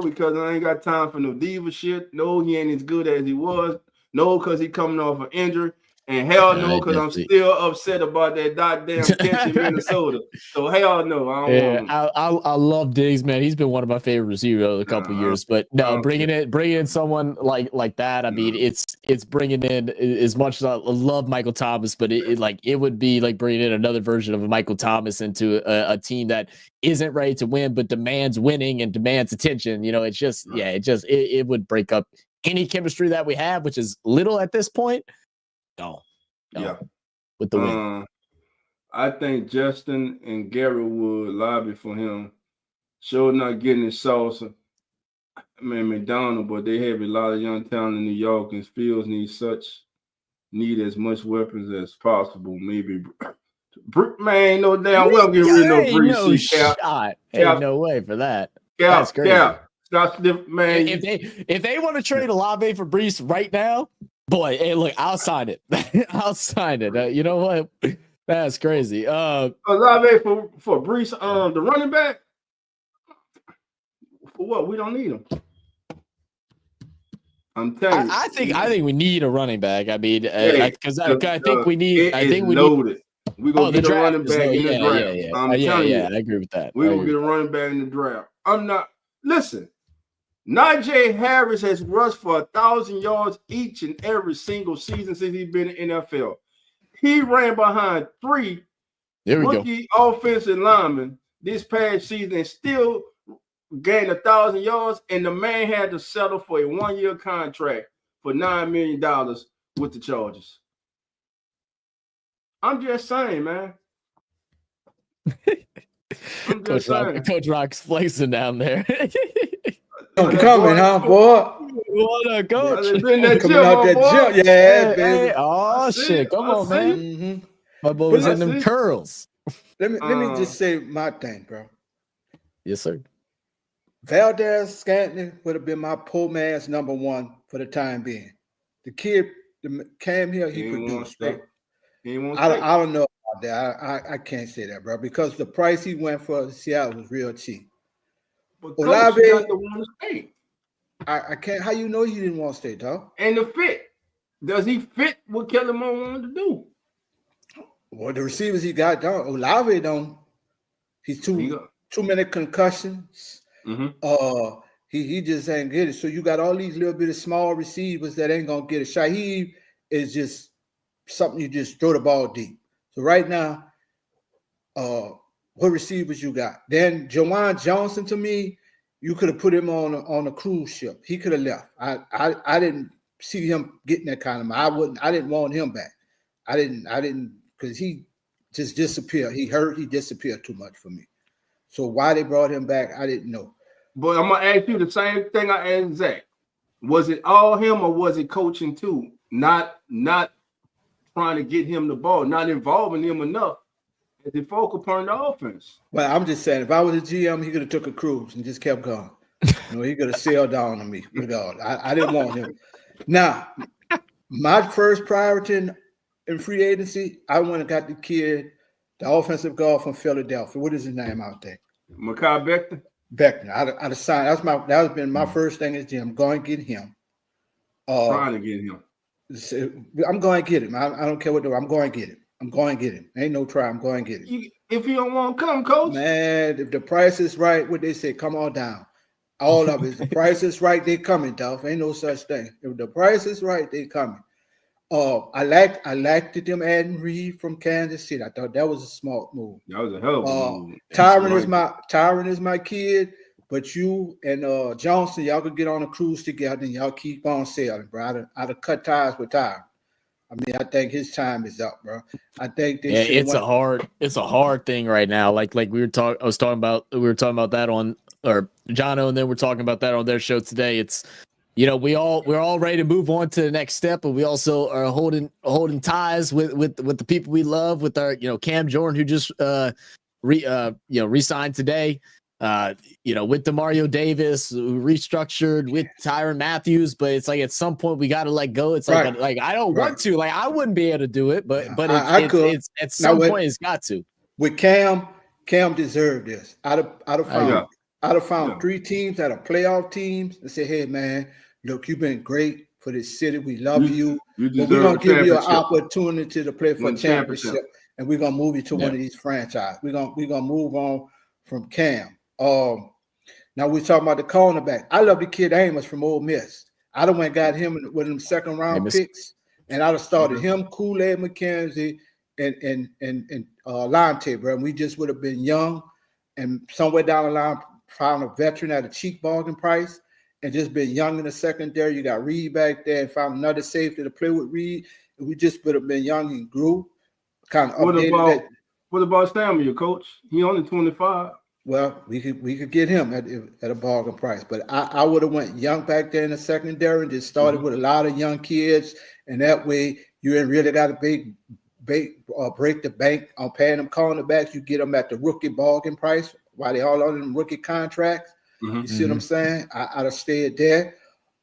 because I ain't got time for no diva shit. No, he ain't as good as he was. No, because he coming off an injury. And hell no, because I'm still upset about that goddamn catch in Minnesota. So hell no, I don't want him. I love Diggs, man. He's been one of my favorite receivers over a couple of years. But no, bringing in someone like that, I mean, it's bringing in as much as I love Michael Thomas, but it would be like bringing in another version of a Michael Thomas into a team that isn't ready to win but demands winning and demands attention. It would break up any chemistry that we have, which is little at this point. No. Yeah. With the win. I think Justin and Gary would lobby for him. Sure not getting his sauce. McDonald, but they have a lot of young talent in New York, and Fields needs need as much weapons as possible. Maybe, man, no damn well get rid of no ain't no Brees. shot. Ain't no way for that. That's crazy. Stop, man. If they want to trade Olave for Brees right now, boy, hey, look, I'll sign it. I'll sign it. You know what? That's crazy. Olave for Brees, the running back. For what? We don't need him. I'm telling you. I think we need a running back. I mean, because I think we need. I think we loaded. We're gonna get a running back in the draft. Yeah, I'm telling you. I agree with that. We're gonna get a running back in the draft. Listen. Najee Harris has rushed for 1,000 yards each and every single season since he's been in the NFL. He ran behind 3 rookie offensive linemen this past season and still gained 1,000 yards, and the man had to settle for a 1-year contract for $9 million with the Chargers. I'm just saying, man. Coach Rock's flexing down there. I'm coming, huh, boy? What up, Coach? Coming out that gym. Yeah, baby. Hey, oh, shit. Come on, man. Mm-hmm. My boy was in them curls. Let me just say my thing, bro. Yes, sir. Valdez Scantling would have been my poor man's number 1 for the time being. The kid came here, he produced, bro. I don't know about that. I can't say that, bro, because the price he went for Seattle was real cheap. But Olave got to want to stay. I can't. How you know he didn't want to stay, dog? And the fit. Does he fit what Kellen Moore wanted to do? Well, the receivers he got, dog. Olave don't. He's too many concussions. Mm-hmm. He just ain't get it. So you got all these little bit of small receivers that ain't gonna get it. Shaheed is just something you just throw the ball deep. So right now, what receivers you got? Then Jawan Johnson, to me, you could have put him on a cruise ship. He could have left. I didn't see him getting that kind of money. I didn't want him back. I didn't because he just disappeared. He disappeared too much for me. So why they brought him back, I didn't know. But I'm gonna ask you the same thing I asked Zach. Was it all him or was it coaching too? Not trying to get him the ball, not involving him enough as the focal point of the offense. Well, I'm just saying, if I was a GM, he could have took a cruise and just kept going. He could have sailed down on me. I didn't want him. Now, my first priority in free agency, I went and got the kid, the offensive guard from Philadelphia. What is his name out there? Mekhi Becton. I'd have signed. That has been my first thing as GM. I'm going to get him. Trying to get him. I'm going to get him. I don't care what do. I'm going to get him. I'm going to get him. Ain't no try. I'm going to get him. If you don't want to come, coach. Man, if the price is right, what they say, come on down. All of it. If the price is right, they coming, Dolph. Ain't no such thing. If the price is right, they coming. I liked them adding Reed from Kansas City. I thought that was a smart move. That was a hell of a move. Tyron is my kid, but you and Johnson, y'all could get on a cruise together and y'all keep on sailing, bro. I'd have cut ties with Tyron. I mean, I think his time is up, bro. I think it's a hard thing right now. Like we were talking about that on, or Jono, and then we're talking about that on their show today. It's, we're all ready to move on to the next step, but we also are holding ties with the people we love, with our, Cam Jordan, who just re-signed today. With DeMario Davis, who restructured with Tyrann Matthews, but it's like at some point we got to let go. It's like, like I don't want to, like I wouldn't be able to do it, but it's at some point it's got to. With Cam deserved this. I'd have found 3 teams that are playoff teams and say, hey man, look, you've been great for this city. We love you. But we're gonna give you an opportunity to play for a championship, and we're gonna move you to one of these franchises. We're gonna move on from Cam. Now we're talking about the cornerback. I love the kid Amos from Ole Miss. I'd have went and got him with them second round picks, and I'd have started him, Kool-Aid McKenzie, and Lante, bro. And we just would have been young, and somewhere down the line found a veteran at a cheap bargain price, and just been young in the secondary. You got Reed back there, and found another safety to play with Reed. And we just would have been young and grew. Kind of updated that. What about Samuel, coach? He only 25. Well, we could get him at a bargain price, but I would have went young back there in the secondary and just started with a lot of young kids, and that way You ain't really got to break the bank on paying them cornerbacks. You get them at the rookie bargain price while they all on them rookie contracts. You see what I'm saying? I'd have stayed there.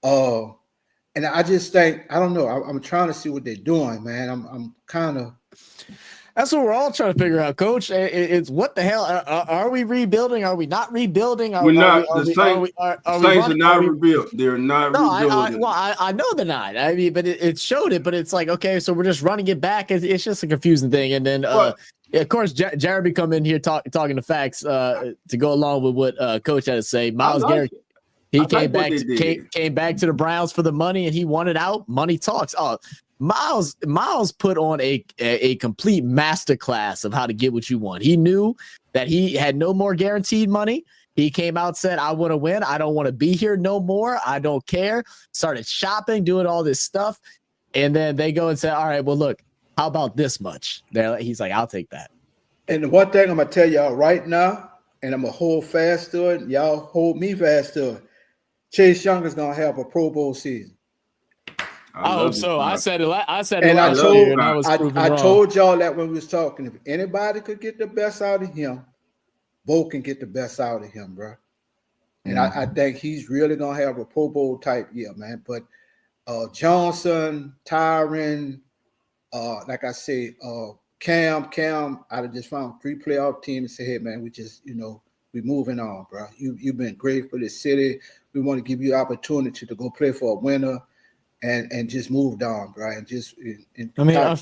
And I just think, I don't know. I'm trying to see what they're doing, man. I'm kind of. That's what we're all trying to figure out, Coach. It's what the hell? Are we rebuilding? Are we not rebuilding? We're not. The Saints are not rebuilt. They're not rebuilding. I know they're not. I mean, but it showed it. But it's like, okay, so we're just running it back. It's just a confusing thing. And then, of course, Jeremy come in here talking the facts to go along with what Coach had to say. Myles Garrett. He came back to the Browns for the money, and he wanted out. Money talks. Oh, Myles put on a complete masterclass of how to get what you want. He knew that he had no more guaranteed money. He came out, said, I want to win. I don't want to be here no more. I don't care. Started shopping, doing all this stuff. And then they go and say, all right, well, look, how about this much? He's like, I'll take that. And the one thing I'm going to tell y'all right now, and I'm going to hold fast to it, y'all hold me fast to it. Chase Young is going to have a Pro Bowl season. I hope so. I said it. I told y'all that when we was talking. If anybody could get the best out of him, Bo can get the best out of him, bro. And I think he's really gonna have a Pro Bowl type year, man. But Johnson, Tyron, like I say, Cam, I'd have just found 3 playoff teams and say, hey, man, we just, we moving on, bro. You've been great for the city. We want to give you opportunity to go play for a winner. And just moved on, bro. And just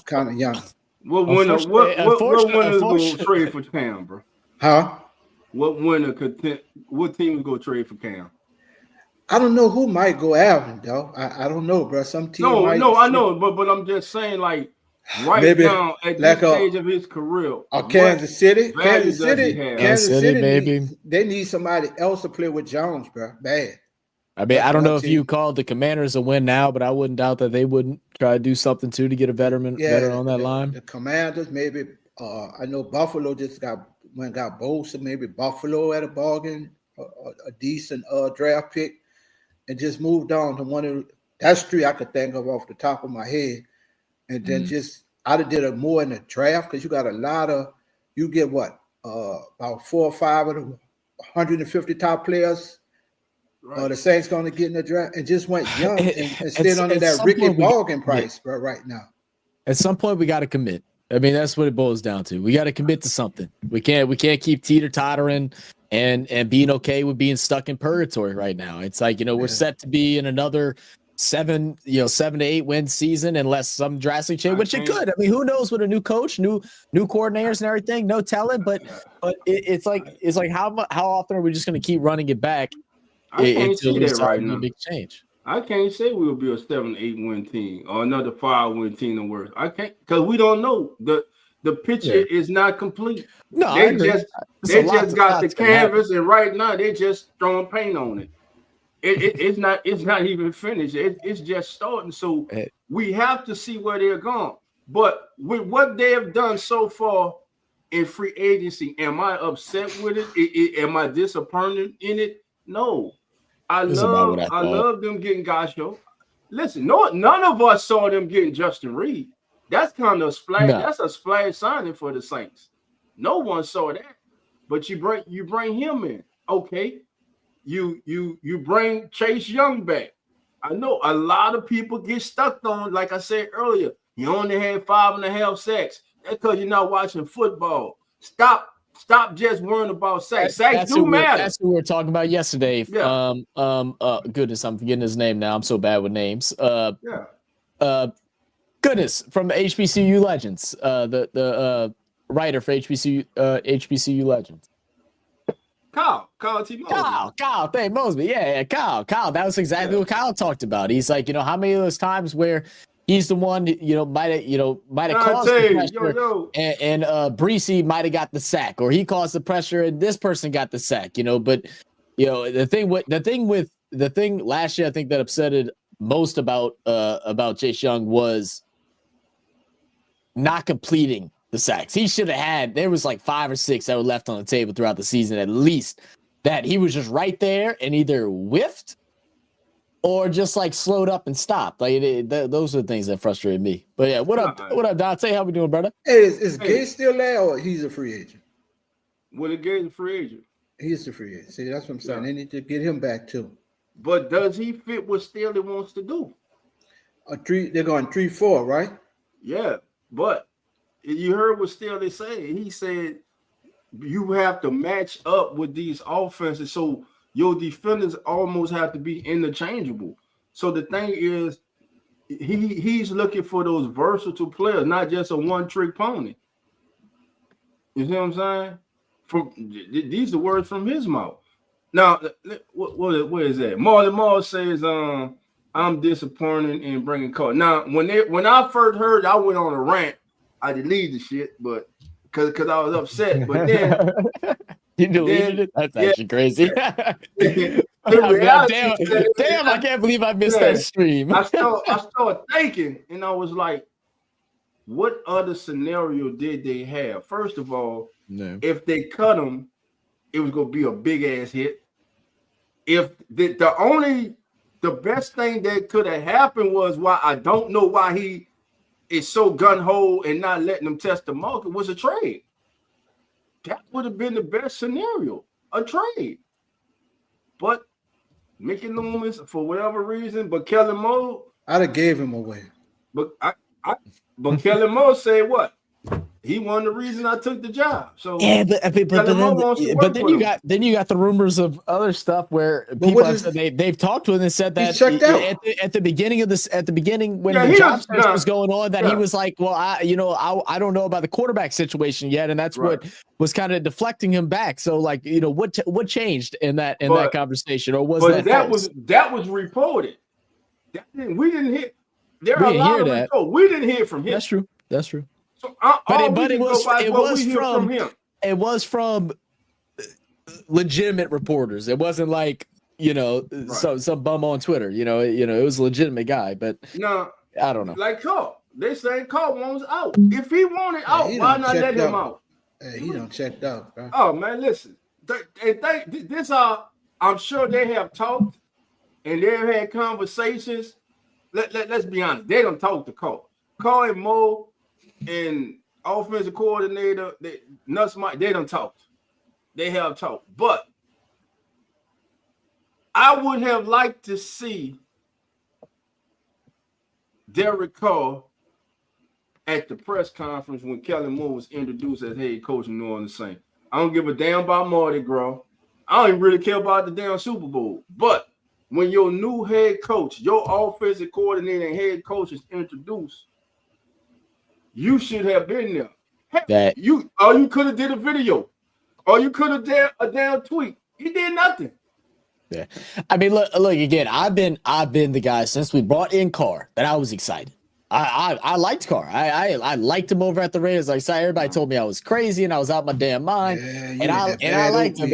kind of young. What winner is going to trade for Cam, bro? Huh? What team is going to trade for Cam? I don't know who might go after him, though. I don't know, bro. Some team. I know, but I'm just saying, like maybe now at this stage of his career, Kansas City, maybe they need somebody else to play with Jones, bro. Bad. I mean, I don't know if you called the Commanders a win now, but I wouldn't doubt that they wouldn't try to do something too to get a veteran on that line. The Commanders, maybe. I know Buffalo just got Bosa. Maybe Buffalo at a bargain, a decent draft pick, and just moved on to one of that's 3 I could think of off the top of my head. And then I'd have did it more in the draft because you got a lot of you get about 4 or 5 of the 150 top players. Right. The Saints going to get in the draft and just went young and stayed under that Ricky bargain price, bro, right now. At some point, we got to commit. I mean, that's what it boils down to. We got to commit to something. We can't keep teeter-tottering and being okay with being stuck in purgatory right now. It's like, we're set to be in another 7 to 8 win season unless some drastic change, which it could. I mean, who knows with a new coach, new coordinators and everything, no telling. But it's like how often are we just going to keep running it back? I can't see that right now. Big change. I can't say we'll be a 7-8 win team or another 5 win team or worse. I can't because we don't know. The picture is not complete. No, they just got the canvas and right now they're just throwing paint on it. It's not even finished. It's just starting. So we have to see where they're going. But with what they have done so far in free agency, am I upset with it? Am I disappointed in it? No. I love them getting Gasho. Listen, none of us saw them getting Justin Reed. That's kind of a splash. No. That's a splash signing for the Saints. No one saw that. But you bring him in. Okay. You bring Chase Young back. I know a lot of people get stuck on, like I said earlier, you only had 5.5 sacks. That's because you're not watching football. Stop just worrying about sacks. Sacks do matter. That's what we were talking about yesterday. Yeah. Goodness, I'm forgetting his name now. I'm so bad with names. Goodness, from the HBCU Legends. The writer for HBCU Legends. Kyle T. Mosby. Kyle, thank Mosby. Yeah, Kyle. That was exactly what Kyle talked about. He's like, how many of those times where he's the one, might have caused the pressure, and Breesy might have got the sack, or he caused the pressure and this person got the sack, But the thing last year I think that upsetted most about Chase Young was not completing the sacks. He should have had. There was like 5 or 6 that were left on the table throughout the season, at least, that he was just right there and either whiffed or just like slowed up and stopped. Like those are the things that frustrated me. But yeah, what up, Dante? How we doing, brother? Hey, is Gay still there, or he's a free agent? Well, Gay's a free agent. He's a free agent. See, that's what I'm saying. They need to get him back too. But does he fit what Staley wants to do? They're going 3-4, right? Yeah, but you heard what Staley said. He said you have to match up with these offenses, so your defenders almost have to be interchangeable. So the thing is, he's looking for those versatile players, not just a one-trick pony. You see what I'm saying? These are words from his mouth. Now, what is that? Marley Marl says, I'm disappointed in bringing Carter. Now, when I first heard, I went on a rant. I deleted the shit, but because I was upset. But then you deleted it? That's actually crazy. Damn, I can't believe I missed that stream. I started thinking, and I was like, what other scenario did they have? First of all, if they cut him, it was gonna be a big ass hit. If the best thing that could have happened was why I don't know why he is so gun-ho and not letting them test the market was a trade. That would have been the best scenario, a trade. But Mickey Loomis, for whatever reason, but Kellen Moore, I'd have gave him away. But Kellen Moore said what? He won the reason I took the job. So yeah, but then you got the rumors of other stuff where people have said they've talked to him and said that at the beginning when the job search was going on that he was like, well, I don't know about the quarterback situation yet, and that's what was kind of deflecting him back. So like, what changed in that conversation, or was that was reported? We didn't hear. There are a lot of reports. We didn't hear from him. That's true. So it was from legitimate reporters. It wasn't like some bum on Twitter. It was a legitimate guy. But no, I don't know. Like Carl, they say Carl wants out. If he wanted out, why not let him out? Hey, he don't checked out, bro. Oh man, listen. I'm sure they have talked and they've had conversations. Let's be honest. They don't talk to Carl. Carl and Mo and offensive coordinator, they don't talk. They have talked. But I would have liked to see Derek Carr at the press conference when Kellen Moore was introduced as head coach in New Orleans Saints. I don't give a damn about Mardi Gras. I don't even really care about the damn Super Bowl. But when your new head coach, your offensive coordinator and head coach is introduced, you should have been there. You could have did a video, or you could have done a damn tweet. He did nothing. Yeah, I mean, look again. I've been the guy since we brought in Carr that I was excited. I liked Carr. I liked him over at the Raiders. Like everybody told me I was crazy and I was out my damn mind. And I liked him.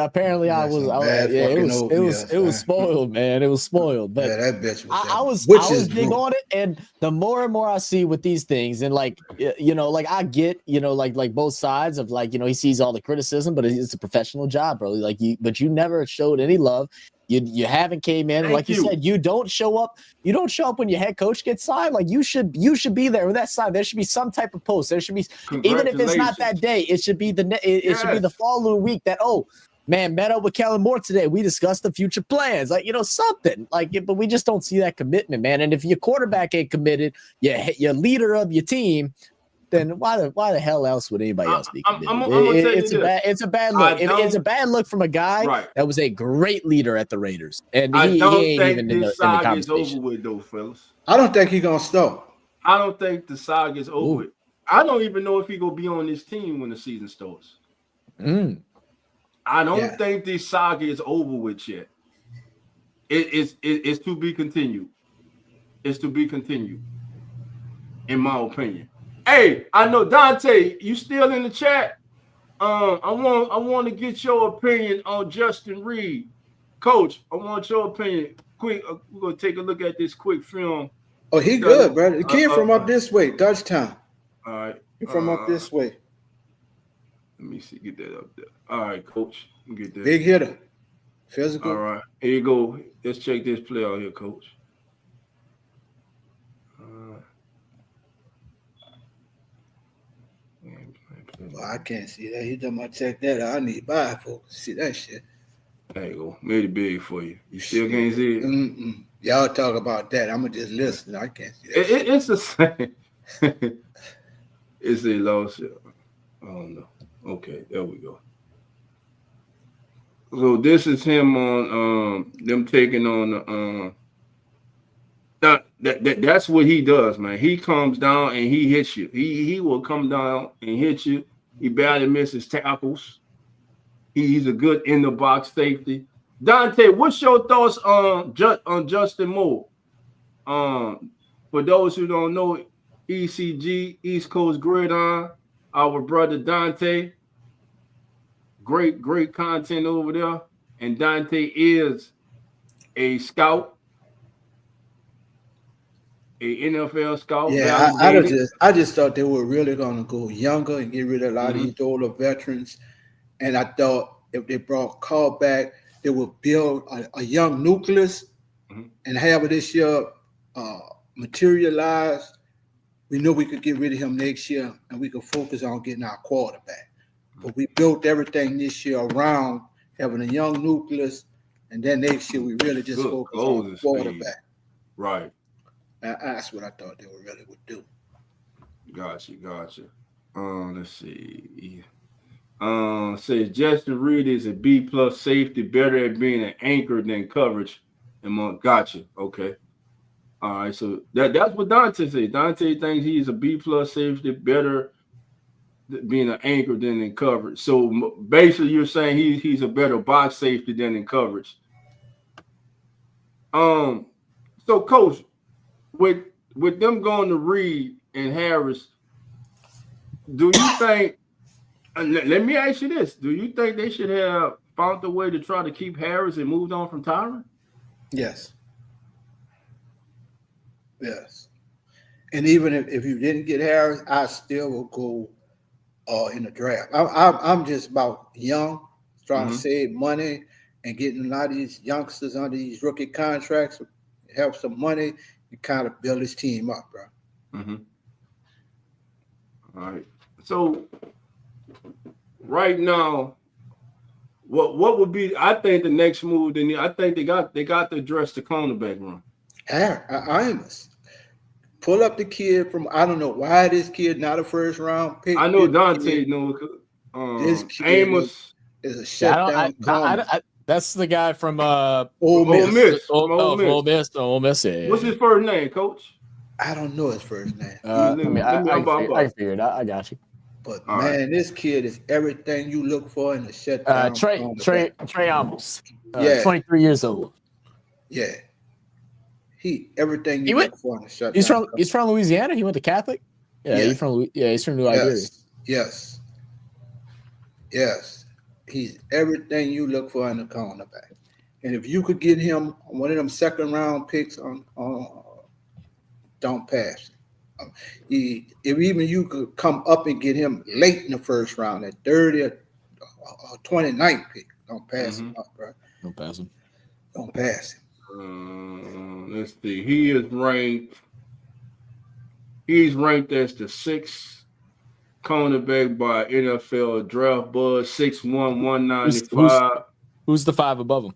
Apparently I was. It was spoiled, man. It was spoiled. But that bitch was. I was big on it. And the more and more I see with these things, and like I get like both sides of he sees all the criticism, but it's a professional job, bro. But you never showed any love. You haven't came in, and like you said, you don't show up. You don't show up when your head coach gets signed. Like you should be there with that sign. There should be some type of post. There should be, even if it's not that day, it should be should be the following week that met up with Kellen Moore today. We discussed the future plans, something but we just don't see that commitment, man. And if your quarterback ain't committed, your leader of your team, then why the hell else would anybody else be committed? It's a bad look. It's a bad look from a guy that was a great leader at the Raiders, and he ain't even in the conversation. Is over with, though, fellas. I don't think he's gonna stop. I don't think the saga is over with. I don't even know if he gonna be on this team when the season starts. I don't think this saga is over with yet. It's to be continued. It's to be continued, in my opinion. Hey, I know Dante, you still in the chat? I want to get your opinion on Justin Reed, Coach. I want your opinion. Quick, we're gonna take a look at this quick film. Oh, he good, bro. The kid from up this way, Dutchtown. All right, he from up this way. Let me see. Get that up there. All right, Coach. Get that. Big hitter. Physical. All right, here you go. Let's check this play out here, Coach. Well, I can't see that. He talking about check that out. I need bifocal. See that shit. There you go. Made it big for you. You still can't see it? Y'all talk about that. I'm going to just listen. I can't see that. It's the same. It's a loss. I don't know. Okay, there we go. So this is him on them taking on the that's what he does, man. He comes down and he hits you. He will come down and hit you. He barely misses tackles. He's a good in the box safety. Dante, what's your thoughts on Justin Moore? For those who don't know, ECG, East Coast Gridiron, our brother Dante. Great content over there. And Dante is a scout, a NFL scout. Yeah, I just thought they were really going to go younger and get rid of a lot of these older veterans. And I thought if they brought Carl back, they would build a young nucleus and have it this year materialized. We know we could get rid of him next year and we could focus on getting our quarterback. But we built everything this year around having a young nucleus, and then next year we really just focus on the quarterback. Right. That's what I thought they really would do. Gotcha. Let's see. Says Justin Reed is a B+ safety, better at being an anchor than coverage. Gotcha. Okay. All right. So that's what Dante said. Dante thinks he's a B+ safety, better being an anchor than in coverage. So basically, you're saying he's a better box safety than in coverage. So Coach, with them going to Reed and Harris, do you think? Let me ask you this: do you think they should have found a way to try to keep Harris and moved on from Tyron? Yes. And even if you didn't get Harris, I still will go in the draft. I'm just about young, trying to save money and getting a lot of these youngsters under these rookie contracts, have some money and kind of build this team up, bro. All right. So right now, what would be? I think the next move. I think they got to address the cornerback room. Amos. Pull up the kid from, I don't know why this kid not a first round pick. I know Dante knows. This kid Amos is a shutdown corner. That's the guy from Ole Miss. Ole Miss. Yeah. What's his first name, Coach? I don't know his first name. I can figure it out. I got you. But man, this kid is everything you look for in a shutdown. Trey Amos. 23 years old. Yeah. Everything you look for in a shutdown. He's from Louisiana. He went to Catholic. He's from New Iberia. Yes. He's everything you look for in a cornerback. And if you could get him one of them second round picks on don't pass. If even you could come up and get him late in the first round at 30 or 29th pick, don't pass him up, bro. Don't pass him. Don't pass him. Let's see. He's ranked as the 6th cornerback by NFL Draft Buzz, 6'1", 195. Who's the 5 above him?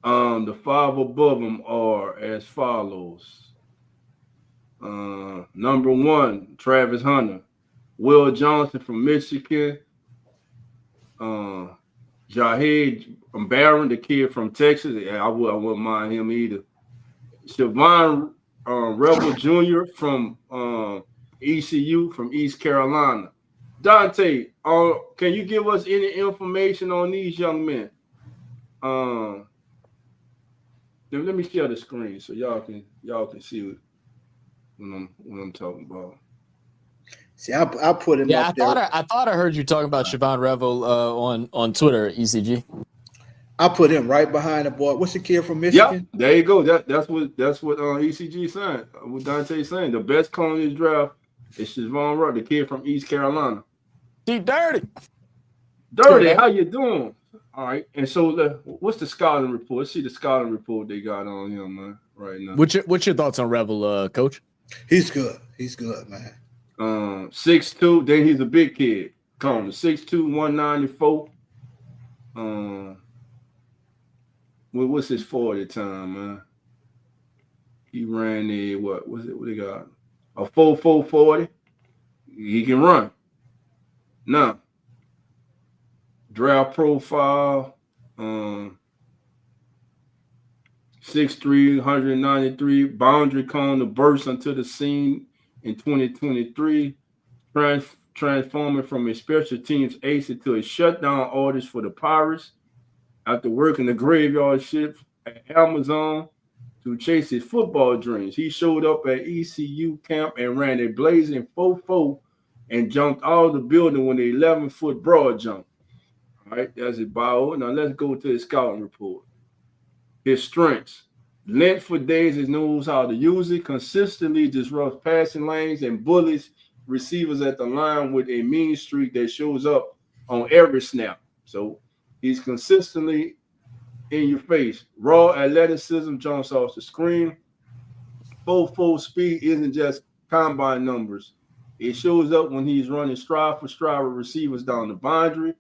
The 5 above him are as follows. Number 1, Travis Hunter. Will Johnson from Michigan. Jahed Barron, the kid from Texas. I wouldn't mind him either. Siobhan Rebel Jr. from ECU from East Carolina. Dante, can you give us any information on these young men? Let me share the screen so y'all can see what I'm talking about. See, I put him up there. I thought I heard you talking about Siobhan Revel on Twitter, ECG. I put him right behind the boy. What's the kid from Michigan? Yep, there you go. That's what ECG saying. What Dante's saying. The best corner in this draft is Siobhan Revel, the kid from East Carolina. Dirty. How you doing? All right. And so what's the scouting report? Let's see the scouting report they got on him, man, right now. What's your thoughts on Revel, Coach? He's good. He's good, man. 6'2", then he's a big kid. Come 6'2", 194. What's his 40 time, man? He ran what they got? A 4.4 40. He can run. Now, draft profile, 6'3", 193, boundary cone to burst onto the scene in 2023, transforming from a special teams ace into a shutdown artist for the Pirates after working the graveyard shift at Amazon to chase his football dreams. He showed up at ECU camp and ran a blazing 4.4 and jumped out of the building with an 11-foot broad jump. All right, that's his bio. Now let's go to his scouting report. His strengths. Length for days, he knows how to use it, consistently disrupts passing lanes and bullies receivers at the line with a mean streak that shows up on every snap. So he's consistently in your face. Raw athleticism jumps off the screen. Full speed isn't just combine numbers. It shows up when he's running stride for stride with receivers down the boundary.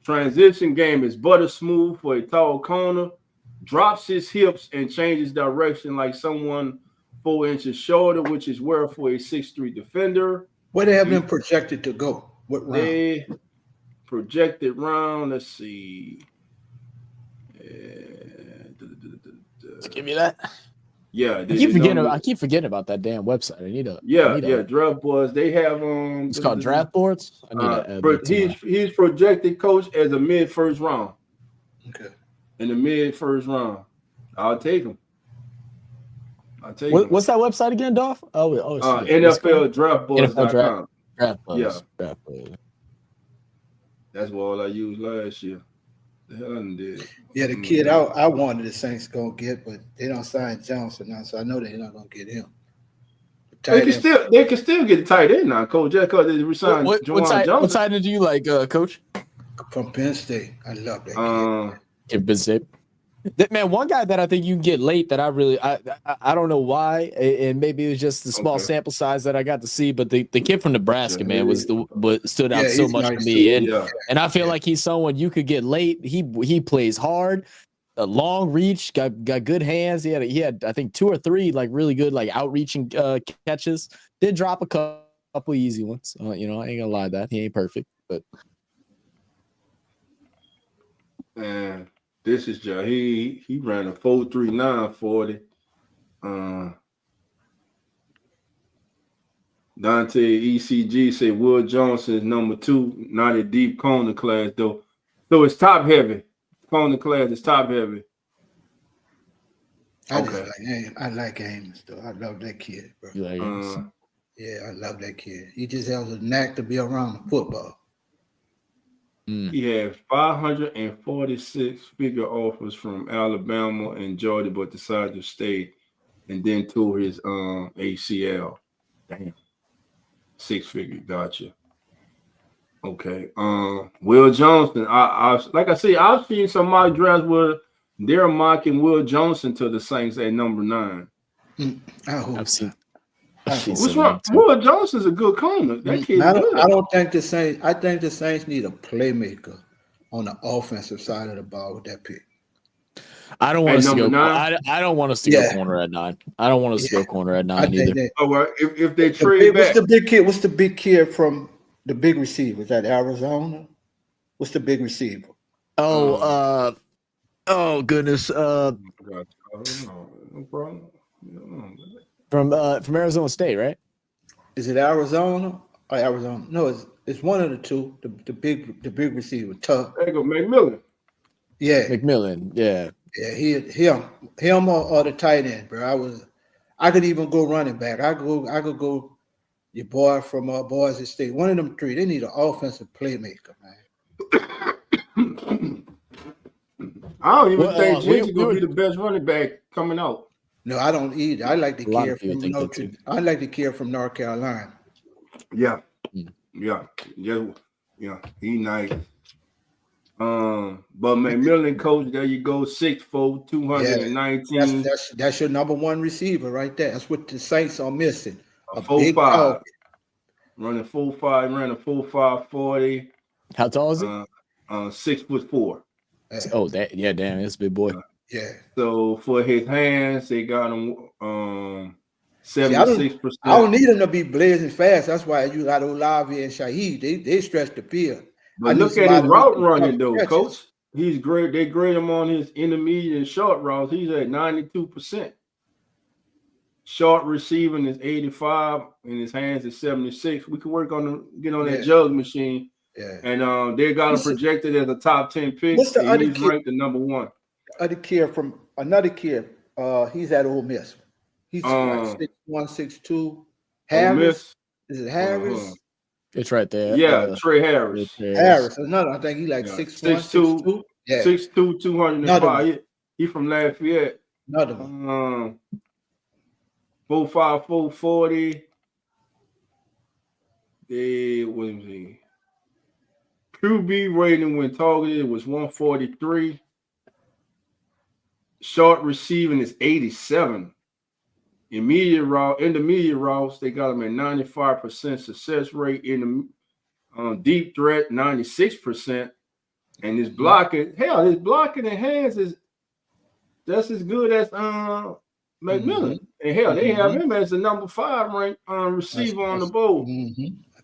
Transition game is butter smooth for a tall corner. Drops his hips and changes direction like someone 4 inches shorter, which is rare for a 6'3" defender. Where they have been projected to go? What round? They projected round. Let's see. Let's give you that. Yeah, I keep forgetting about that damn website. I need a Draft boards. They have It's called draft boards. He's projected, coach, as a mid first round. Okay. In the mid first round, I'll take him. What's that website again, Dolph? NFL draftboards.com. Draft boards. Yeah. Draft boards. That's what I used last year. The hell I did. Yeah, the kid I wanted the Saints gonna get, but they don't sign Johnson now, so I know they're not gonna get him. They can still get the tight end now, Coach. Just because they resigned Juwan Johnson. What tight end do you like, Coach? From Penn State. I love that kid. Penn State. Man, one guy that I think you can get late that I don't know why, and maybe it was just the small sample size that I got to see, but the kid from Nebraska, man, stood out so much to me, and I feel like he's someone you could get late. He plays hard, a long reach, got good hands. He had I think 2 or 3 like really good like outreaching catches. Did drop a couple easy ones. I ain't gonna lie that he ain't perfect, but man. This is Joe. He ran a 4.39 40. Dante ECG said Will Johnson is number 2, not a deep corner class though. So it's top heavy. Corner class is top heavy. I like Amos though. I love that kid, bro. You like Amos? Yeah, I love that kid. He just has a knack to be around the football. He had 546 figure offers from Alabama and Georgia, but decided to stay and then tore his ACL. Damn. 6-figure, gotcha. Okay. Will Johnson. Like I say, I've seen some mock drafts where they're mocking Will Johnson to the Saints at number 9. I've seen. What's wrong? Will Johnson's a good corner. That kid's good. I don't think the Saints. I think the Saints need a playmaker on the offensive side of the ball with that pick. I don't want us to go. I don't want us to go corner at 9. I don't want us to go corner at 9 either. If they trade back, what's the big kid from the big receiver? Is that Arizona? What's the big receiver? Oh goodness. No problem. From Arizona State, right? Is it Arizona or Arizona? No, it's one of the two. The big receiver, tough. There you go, McMillan. Yeah, McMillan. Yeah. Yeah, him or the tight end, bro. I could even go running back. I could go your boy from Boise State. One of them 3. They need an offensive playmaker, man. I don't even think Jinx gonna be the best running back coming out. No, I don't either. I like the kid I like the kid from North Carolina. Yeah. He nice. But McMillan, coach, there you go, 6'4", 219. That's your number one receiver right there. That's what the Saints are missing. A 4.5. Running 4.5, ran a 4.5 40. How tall is he? 6'4". Oh, damn, that's a big boy. Yeah. So for his hands, they got him 76%. I don't need him to be blazing fast. That's why you got Olave and Shaheed. They stretch the field. But look at his route running though, coach. He's great. They grade him on his intermediate and short routes. He's at 92%. Short receiving is 85, and his hands is 76. We can work on get on that jug machine. Yeah. And they got him projected as a top 10 pick. What's the other he's kid? Ranked the number 1. Another kid. He's at Ole Miss. He's like 6'1", 6'2". Harris. Is it Harris? It's right there. Yeah, Trey Harris. Harris. Another. I think he like 6'1", 6'2". Yeah. 6'2", 205. He from Lafayette. Another one. 4.5, 440. What was he? QB rating when targeted was 143. Short receiving is 87. Intermediate routes, they got him at 95% success rate. In the deep threat, 96%. And his blocking, his blocking and hands is just as good as McMillan. And they have him as the number 5 ranked receiver on the board.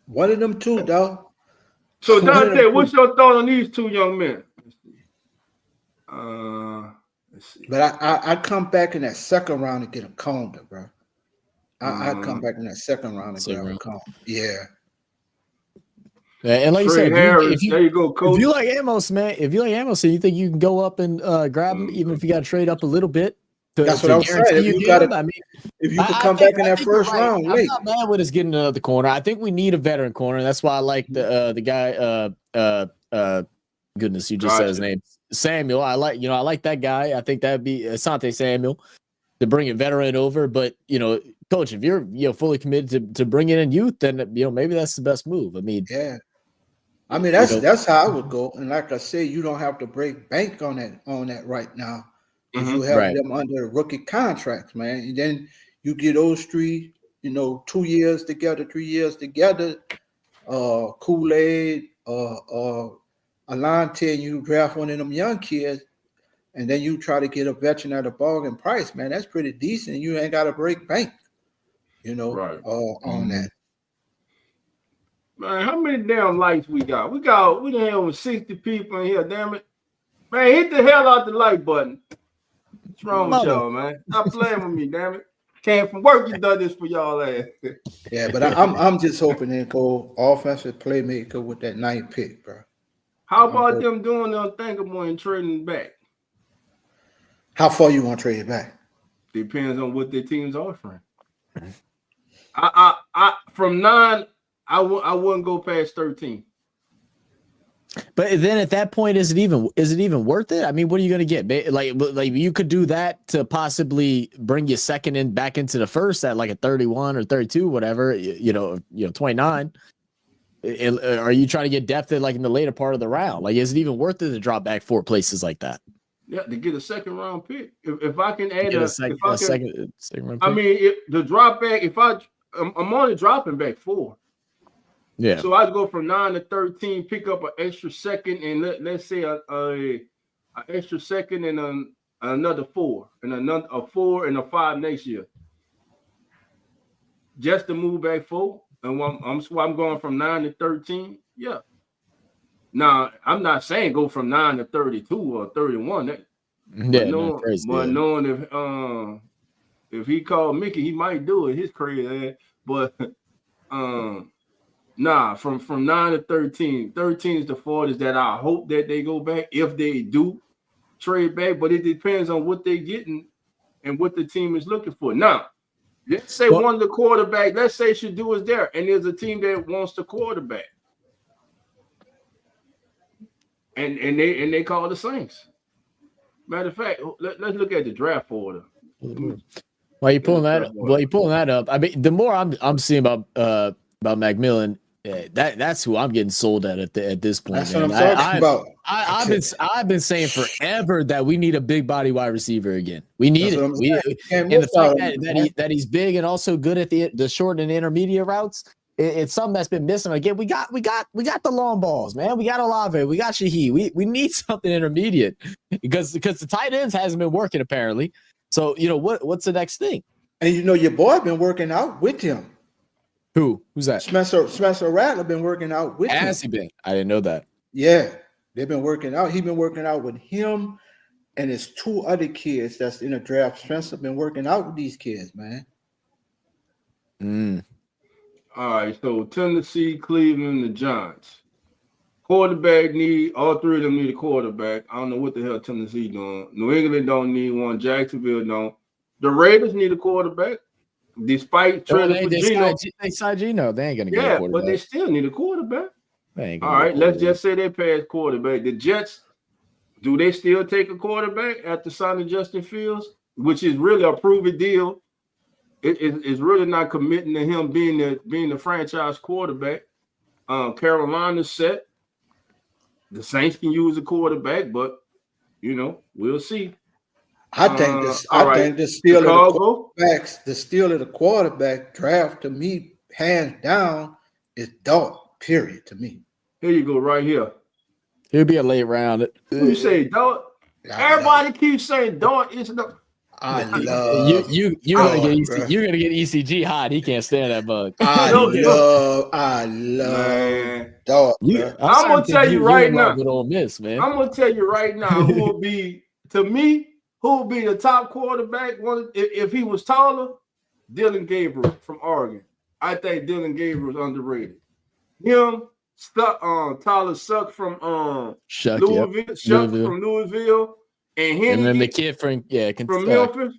One of them two, dog. So Dante, what's your thought on these two young men? Let's see. But I come back in that second round to get a Conda, bro. I come back in that second round to get a Conda. Yeah. And like you said, Harris, there you go, coach. If you like Amos, man, you think you can go up and grab him, even if you got to trade up a little bit. That's what I'm saying. If you can come back in that first round, I'm not mad with us getting another corner. I think we need a veteran corner. That's why I like the guy. Goodness, you just said his name, Samuel. I like that guy. I think that'd be Asante Samuel to bring a veteran over. But coach, if you're fully committed to bringing in youth, then maybe that's the best move. I mean, yeah. I mean that's how I would go. And like I say, you don't have to break bank on that right now. If you have them under rookie contracts, man, and then you get those 3, 2 years together, 3 years together, Kool-Aid, Alante, and you draft one of them young kids, and then you try to get a veteran at a bargain price, man, that's pretty decent. You ain't got to break bank, on that. Man, how many damn lights we got? We done have over 60 people in here, damn it. Man, hit the hell out the like button. What's wrong with y'all, man? Stop playing with me, damn it. Came from work, you done this for y'all ass. Yeah, but I'm just hoping they go offensive playmaker with that 9th pick, bro. How about them doing the unthinkable and trading back? How far you want to trade it back? Depends on what their team's offering. I from 9, I wouldn't go past 13. But then at that point, is it even worth it? I mean, what are you going to get? Like you could do that to possibly bring you second back into the first at like a 31 or 32, whatever, 29. Are you trying to get depth in like in the later part of the round? Like, is it even worth it to drop back 4 places like that? Yeah, to get a second round pick. If I can add a second round pick. I mean, if the drop back, I'm only dropping back 4. Yeah. So I'd go from 9 to 13, pick up an extra second, and let's say an extra second and another 4, and a 4 and a 5 next year, just to move back 4. And I'm going from 9 to 13. Yeah. Now I'm not saying go from 9 to 32 or 31. Knowing if he called Mickey, he might do it. His crazy ass, but nah, from 9 to 13. 13 is the farthest that I hope that they go back if they do trade back, but it depends on what they're getting and what the team is looking for. Now, let's say one of the quarterback, let's say Shadu is there, and there's a team that wants the quarterback. And they call the Saints. Matter of fact, let's look at the draft order. While you're pulling that up, I mean, the more I'm seeing about McMillan, that's who I'm getting sold at this point. That's what I'm talking about. I've been saying forever that we need a big body wide receiver again. We need it. And the fact that he's big and also good at the short and intermediate routes, it's something that's been missing. Again, we got the long balls, man. We got Olave, we got Shaheed. We need something intermediate because the tight ends hasn't been working apparently. So what's the next thing? And your boy been working out with him. Who's that? Spencer Rattler been working out with him. Has he been? I didn't know that. Yeah, they've been working out. He's been working out with him and his 2 other kids that's in the draft. Spencer been working out with these kids, man. All right, so Tennessee, Cleveland, the Giants. Quarterback all 3 of them need a quarterback. I don't know what the hell Tennessee doing. New England don't need one. Jacksonville don't. The Raiders need a quarterback. Despite trading for Geno. They signed Geno. They ain't going to get a quarterback. But they still need a quarterback. All right, let's just say they pass quarterback. The Jets, do they still take a quarterback after signing Justin Fields, which is really a proven deal? It's really not committing to him being the franchise quarterback. Carolina's set. The Saints can use a quarterback, but we'll see. I think the steal of the quarterback draft to me, hands down, is Dalton. Period to me. Here you go, right here. He'll be a late round. You say Dalton? Everybody keeps saying Dalton is the. I love you're gonna get ECG hot. He can't stand that bug. I love Dalton. I'm gonna tell you right now. Ole Miss, man. I'm gonna tell you right now who will be the top quarterback if he was taller. Dylan Gabriel from Oregon. I think Dylan Gabriel is underrated. Him, Tyler Suck from Louisville, and then the kid from Memphis.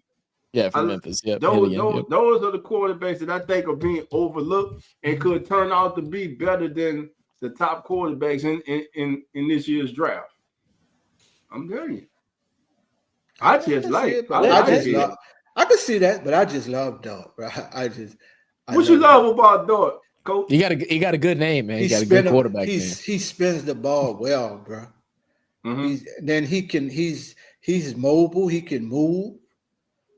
Yeah, from Memphis. Yeah, those are the quarterbacks that I think are being overlooked and could turn out to be better than the top quarterbacks in this year's draft. I'm telling you. I can see that, but I just love Dog, bro. What you love about Dog, Coach? He got a good name, man. He got a good quarterback. He spins the ball well, bro. Mm-hmm. He's mobile. He can move.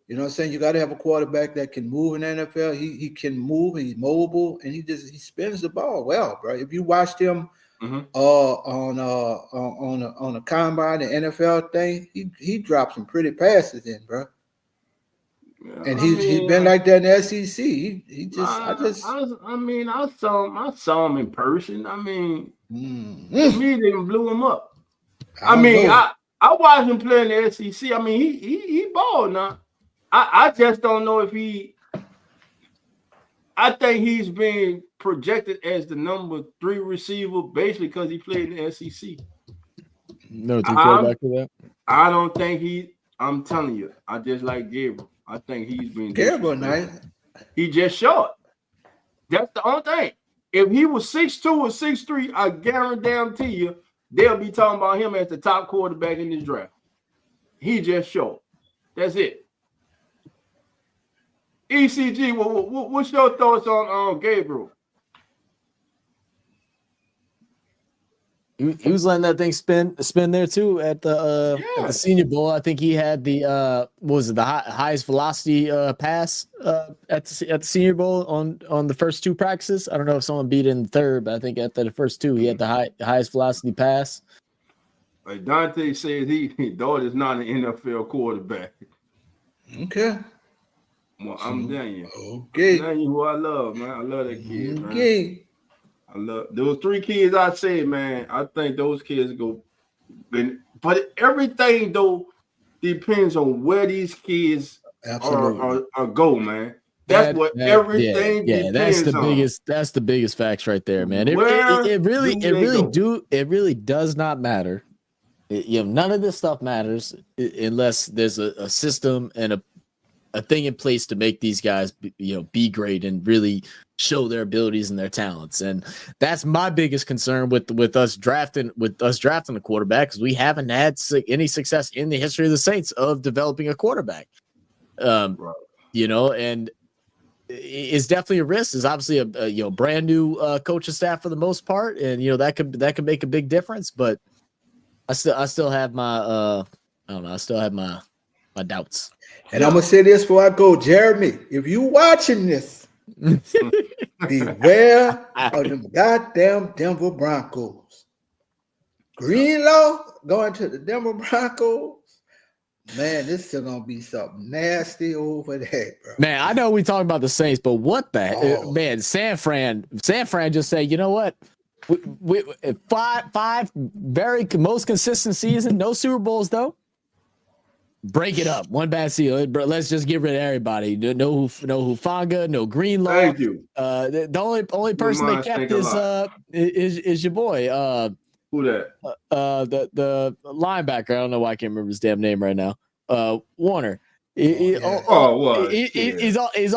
You know what I'm saying? You got to have a quarterback that can move in the NFL. He can move. He's mobile, and he spins the ball well, bro. If you watched him on the combine, the NFL thing, he dropped some pretty passes in, bro. Yeah, and he's been like that in the SEC. I saw him in person. To me, they blew him up. I watched him play in the SEC. He balled now. I just don't know if I think he's being projected as the number 3 receiver basically because he played in the SEC. No, quarterback for that. I don't think I'm telling you, I just like Gabriel. I think he's been Gabriel nice. He just short. That's the only thing. If he was 6'2" or 6'3", I guarantee you they'll be talking about him as the top quarterback in this draft. He just short. That's it. ECG, what's your thoughts on Gabriel? He was letting that thing spin there too at the Senior Bowl. I think he had the highest velocity pass at the Senior Bowl on the first 2 practices. I don't know if someone beat it in the third, but I think at the first 2 he had the highest velocity pass. Like Dante says, Dart is not an NFL quarterback. Okay. Well, I'm telling you. Okay. I'm telling you who I love, man. I love that kid, man. I love those 3 kids I said, man. I think those kids go. But everything, though, depends on where these kids are go, man. That's what everything depends on. That's the biggest facts right there, man. It really does not matter. None of this stuff matters unless there's a system and a thing in place to make these guys be great and really show their abilities and their talents. And that's my biggest concern with us drafting a quarterback, because we haven't had any success in the history of the Saints of developing a quarterback. And it's definitely a risk. It's obviously a brand new coaching staff for the most part, and that could make a big difference. But I still have my I don't know. I still have my doubts. And I'm gonna say this before I go, Jeremy. If you watching this, beware of them goddamn Denver Broncos. Greenlaw going to the Denver Broncos. Man, this is still gonna be something nasty over there, bro. Man, I know we talking about the Saints, but what the man? San Fran just said, you know what? We five very most consistent season, no Super Bowls though. Break it up. One bad season. Let's just get rid of everybody. No Hufanga, no Greenlaw. Thank you. The only person they kept is your boy. Who that? The linebacker. I don't know why I can't remember his damn name right now. Warner. He's all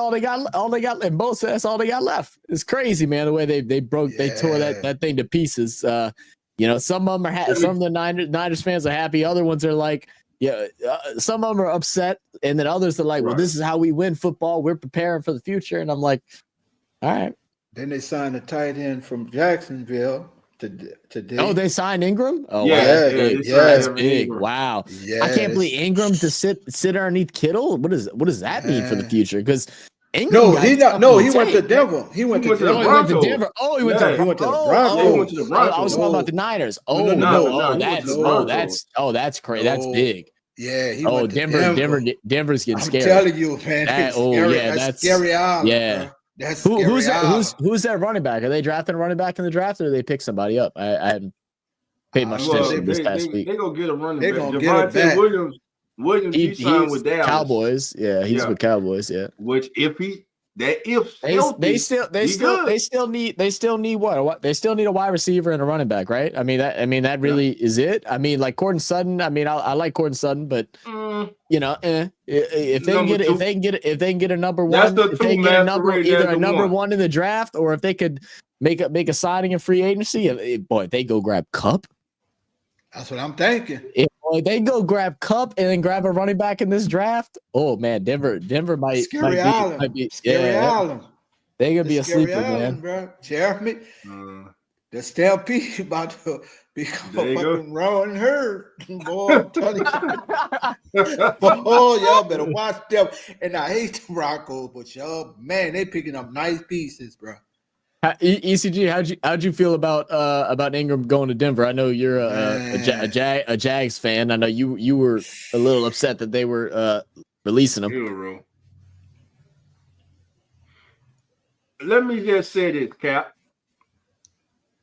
they got. All they got, and both that's all they got left. It's crazy, man. The way they tore that thing to pieces. Some of them are some of the Niners fans are happy. Other ones are like, some of them are upset, and then others are like, well, this is how we win football. We're preparing for the future, and I'm like, all right. Then they signed a tight end from Jacksonville. Today. Oh, they signed Ingram? Oh, yeah, that's big. Ingram. Wow. Yes. I can't believe Ingram to sit underneath Kittle. What does that mean for the future? Because Ingram he went to Denver. He went to Denver. Oh, he went to the Broncos. He went to the Broncos. I was talking about the Niners. That's crazy. That's big. Yeah, he went to Denver's getting scary. I'm telling you, man. That's scary out. Yeah. Bro. That's who's that running back? Are they drafting a running back in the draft, or do they pick somebody up? I haven't paid much attention this past week. They're gonna get a running back. They're gonna get it back. Williams, he signed with Dallas. Cowboys. Yeah, he's with Cowboys. Yeah. Which they still need what? They still need a wide receiver and a running back, right? I mean that really is it. I mean, like Courtland Sutton. I mean, I like Courtland Sutton, but if they can get a number one, if they can get a number one in the draft, or if they could make a signing in free agency, boy, they go grab Kupp. That's what I'm thinking. If they go grab Kupp and then grab a running back in this draft, oh man, Denver might be Scary Island. They gonna be a sleeper, Island, man. Bro. Jeremy, the Stampede about to become a fucking Rowan herd, boy. I'm telling you. Y'all better watch them. And I hate the Broncos, but y'all, man, they picking up nice pieces, bro. ECG, how'd you feel about Ingram going to Denver? I know you're a Jags fan. I know you were a little upset that they were releasing him. Let me just say this, Cap.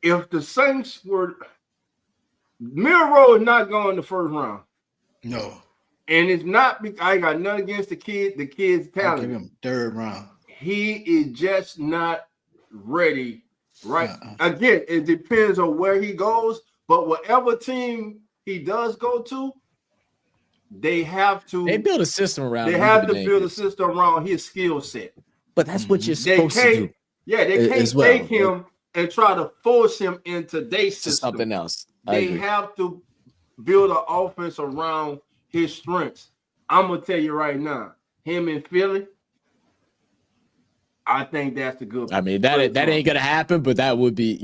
If the Saints were Miro is not going the first round. No. And it's not because I got nothing against the kid's talent. I'll give him third round. He is just not ready, right? Again, it depends on where he goes, but whatever team he does go to, they build a system around him. They have to build a system around his skill set. But that's what you're supposed to do. Yeah, they can't take him and try to force him into their system. Something else. They have to build an offense around his strengths. I'm gonna tell you right now, him in Philly, I think that's the good. I mean, that ain't gonna happen, but that would be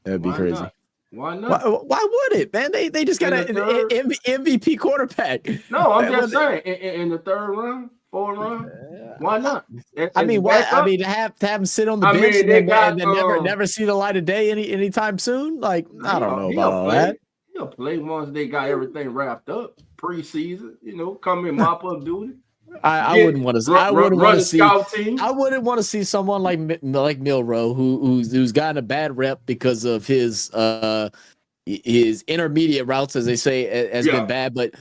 crazy. Why not? Why would it, man? They just got an MVP quarterback. No, I'm just saying in the third round, fourth round. Why not? I mean, to have him sit on the bench and then never see the light of day anytime soon. Like, I don't know about all that. He'll play once they got everything wrapped up preseason. Come in mop up duty. I wouldn't want to. I wouldn't want to see someone like Milroe who's gotten a bad rep because of his intermediate routes, as they say, has been bad. But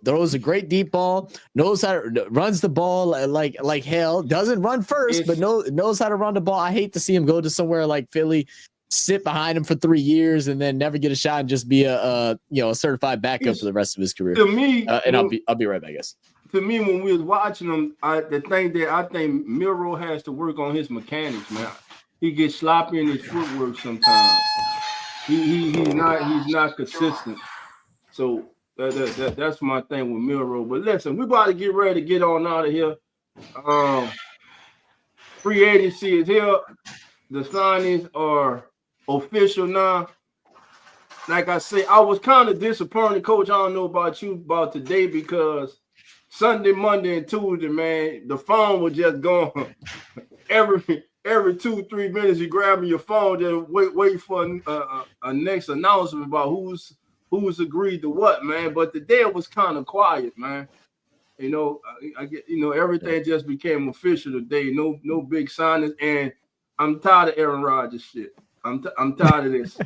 throws a great deep ball. Knows how to runs the ball like hell. Doesn't run first, but knows how to run the ball. I hate to see him go to somewhere like Philly, sit behind him for 3 years, and then never get a shot and just be a certified backup for the rest of his career. To me, and I'll be right back, guys. To me, when we was watching him, the thing that I think Milroe has to work on his mechanics, man. He gets sloppy in his footwork sometimes. He's not consistent. So that's my thing with Milroe. But listen, we about to get ready to get on out of here. Free agency is here. The signings are official now. like I say, I was kind of disappointed, Coach. I don't know about you about today because Sunday, Monday, and Tuesday, man, the phone was just going every 2-3 minutes. You grabbing your phone, just wait for a next announcement about who's agreed to what, man. But today it was kind of quiet, man. You know, I get everything just became official today. No big signings, and I'm tired of Aaron Rodgers shit. I'm tired of this.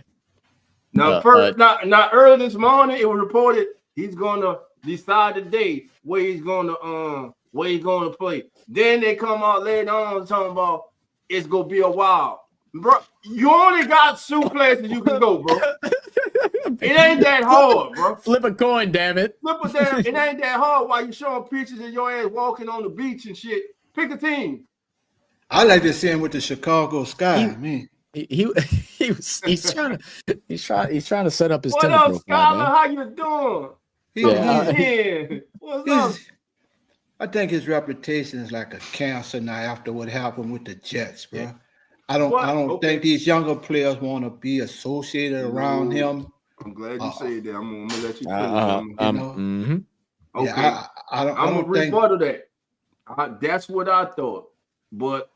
Now, not early this morning, it was reported he's gonna decide today where he's gonna play. Then they come out later on talking about it's gonna be a while, bro. You only got 2 places you can go, bro. It ain't that hard, bro. Flip a coin, damn it. It ain't that hard while you showing pictures of your ass walking on the beach and shit. Pick a team. I like to see him with the Chicago Sky, man. He's trying to set up his What up, Skyler? How you doing? What's up? I think his reputation is like a cancer now after what happened with the Jets, bro. Yeah. I don't think these younger players want to be associated around him. I'm glad you said that. I'm gonna let you finish. Okay. Yeah, I'm gonna rebuttal that. That's what I thought. But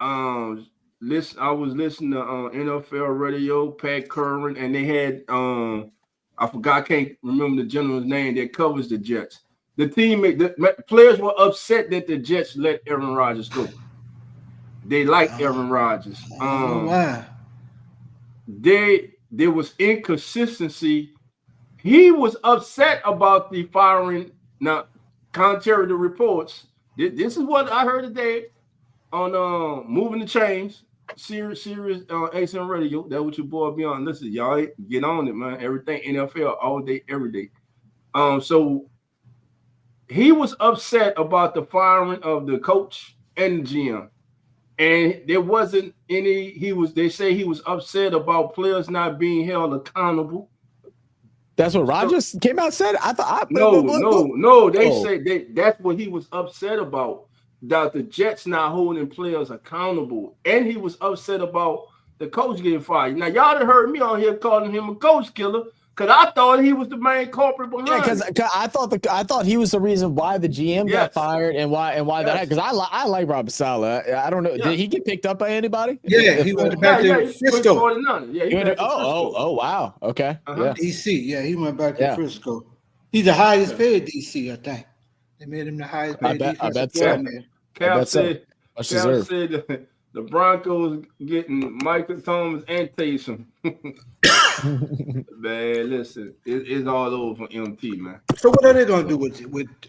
I was listening to NFL radio, Pat Curran, and they had I forgot, I can't remember the gentleman's name that covers the Jets. The players were upset that the Jets let Aaron Rodgers go. They like Aaron Rodgers. Why? There was inconsistency. He was upset about the firing. Now, contrary to reports, this is what I heard today on Moving the Chains, Sirius ASM Radio. That what your boy be on. Listen, y'all get on it, man. Everything NFL all day, every day. So he was upset about the firing of the coach and the GM. And there wasn't any, they say he was upset about players not being held accountable. That's what Rodgers came out and said? No. They said that's what he was upset about. That the Jets not holding players accountable. And he was upset about the coach getting fired. Now, y'all done heard me on here calling him a coach killer. Because I thought he was the main culprit behind. Yeah, because I thought he was the reason why the GM got fired and why that. Because I like Robert Saleh. I don't know. Did he get picked up by anybody? Yeah, he went back to Frisco. Oh, wow. Okay. Yeah. DC. Yeah, he went back to Frisco. He's the highest paid DC, I think. They made him the highest paid defensive I bet player. Cap said the Broncos getting Michael Thomas and Taysom. Man, listen, it's all over for MT, man. So what are they gonna do with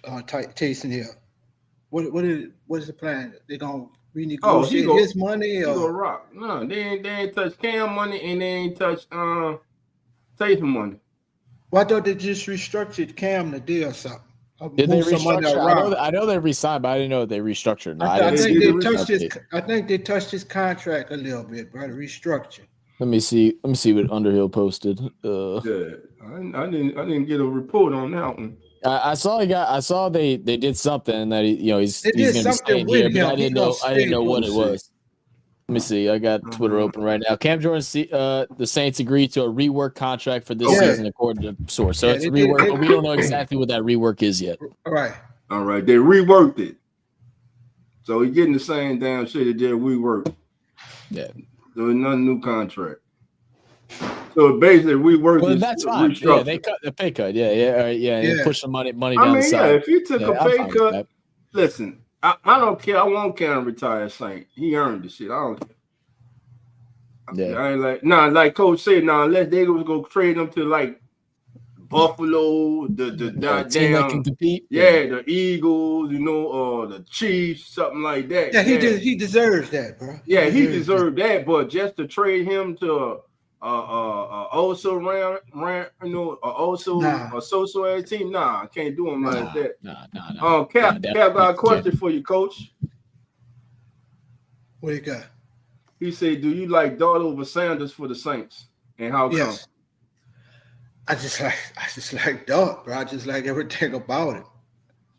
Taysom here? What is the plan? They gonna renegotiate his money? He gonna rock. No, they ain't touch Cam money and they ain't touch Taysom money. Well, I thought they just restructured Cam the deal or something. Did they restructure? I know they re-signed, but I didn't know they restructured. No, I think they touched his contract a little bit, bro. Restructure. Let me see what Underhill posted. I didn't get a report on that one. I saw they did something that he's going to be staying here, but I didn't know what it was. Let me see. I got Twitter open right now. Cam Jordan, the Saints agreed to a rework contract for this season, according to source. So it's a rework, but we don't know exactly what that rework is yet. All right. They reworked it. So he's getting the same damn shit that they reworked. Yeah. So it's not a new contract. So basically, reworked. That's fine. Yeah, they cut the pay cut. And push the money down the side. If you took a pay cut, listen. I don't care. I want Cam to retire Saint. He earned the shit. I don't care. Yeah. I ain't like Coach said, unless they was gonna trade him to like Buffalo, the team that can compete. The Eagles, or the Chiefs, something like that. Yeah, he deserves that, bro. Yeah, he deserved that, but just to trade him to also a social ass team. Nah, I can't do him like that. Nah. Cap got a question for you, Coach. What you got? He said, "Do you like Dart over Sanders for the Saints, and how come?" Yes. I just like Dart, bro. I just like everything about it.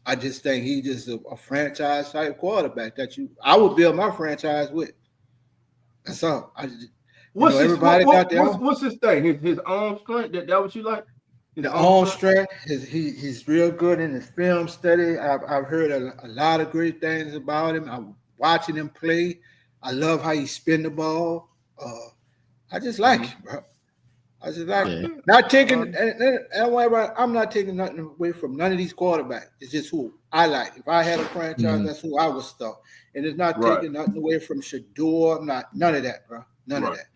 I just think he's just a franchise type quarterback that I would build my franchise with. That's all. What's everybody got their own. What's his thing? His arm strength. That what you like? The arm strength. He's real good in his film study. I've heard a lot of great things about him. I'm watching him play. I love how he spin the ball. I just like him, bro. I just like him. Not taking. I'm not taking nothing away from none of these quarterbacks. It's just who I like. If I had a franchise, that's who I would start. And it's not taking nothing away from Shador. None of that, bro. None of that.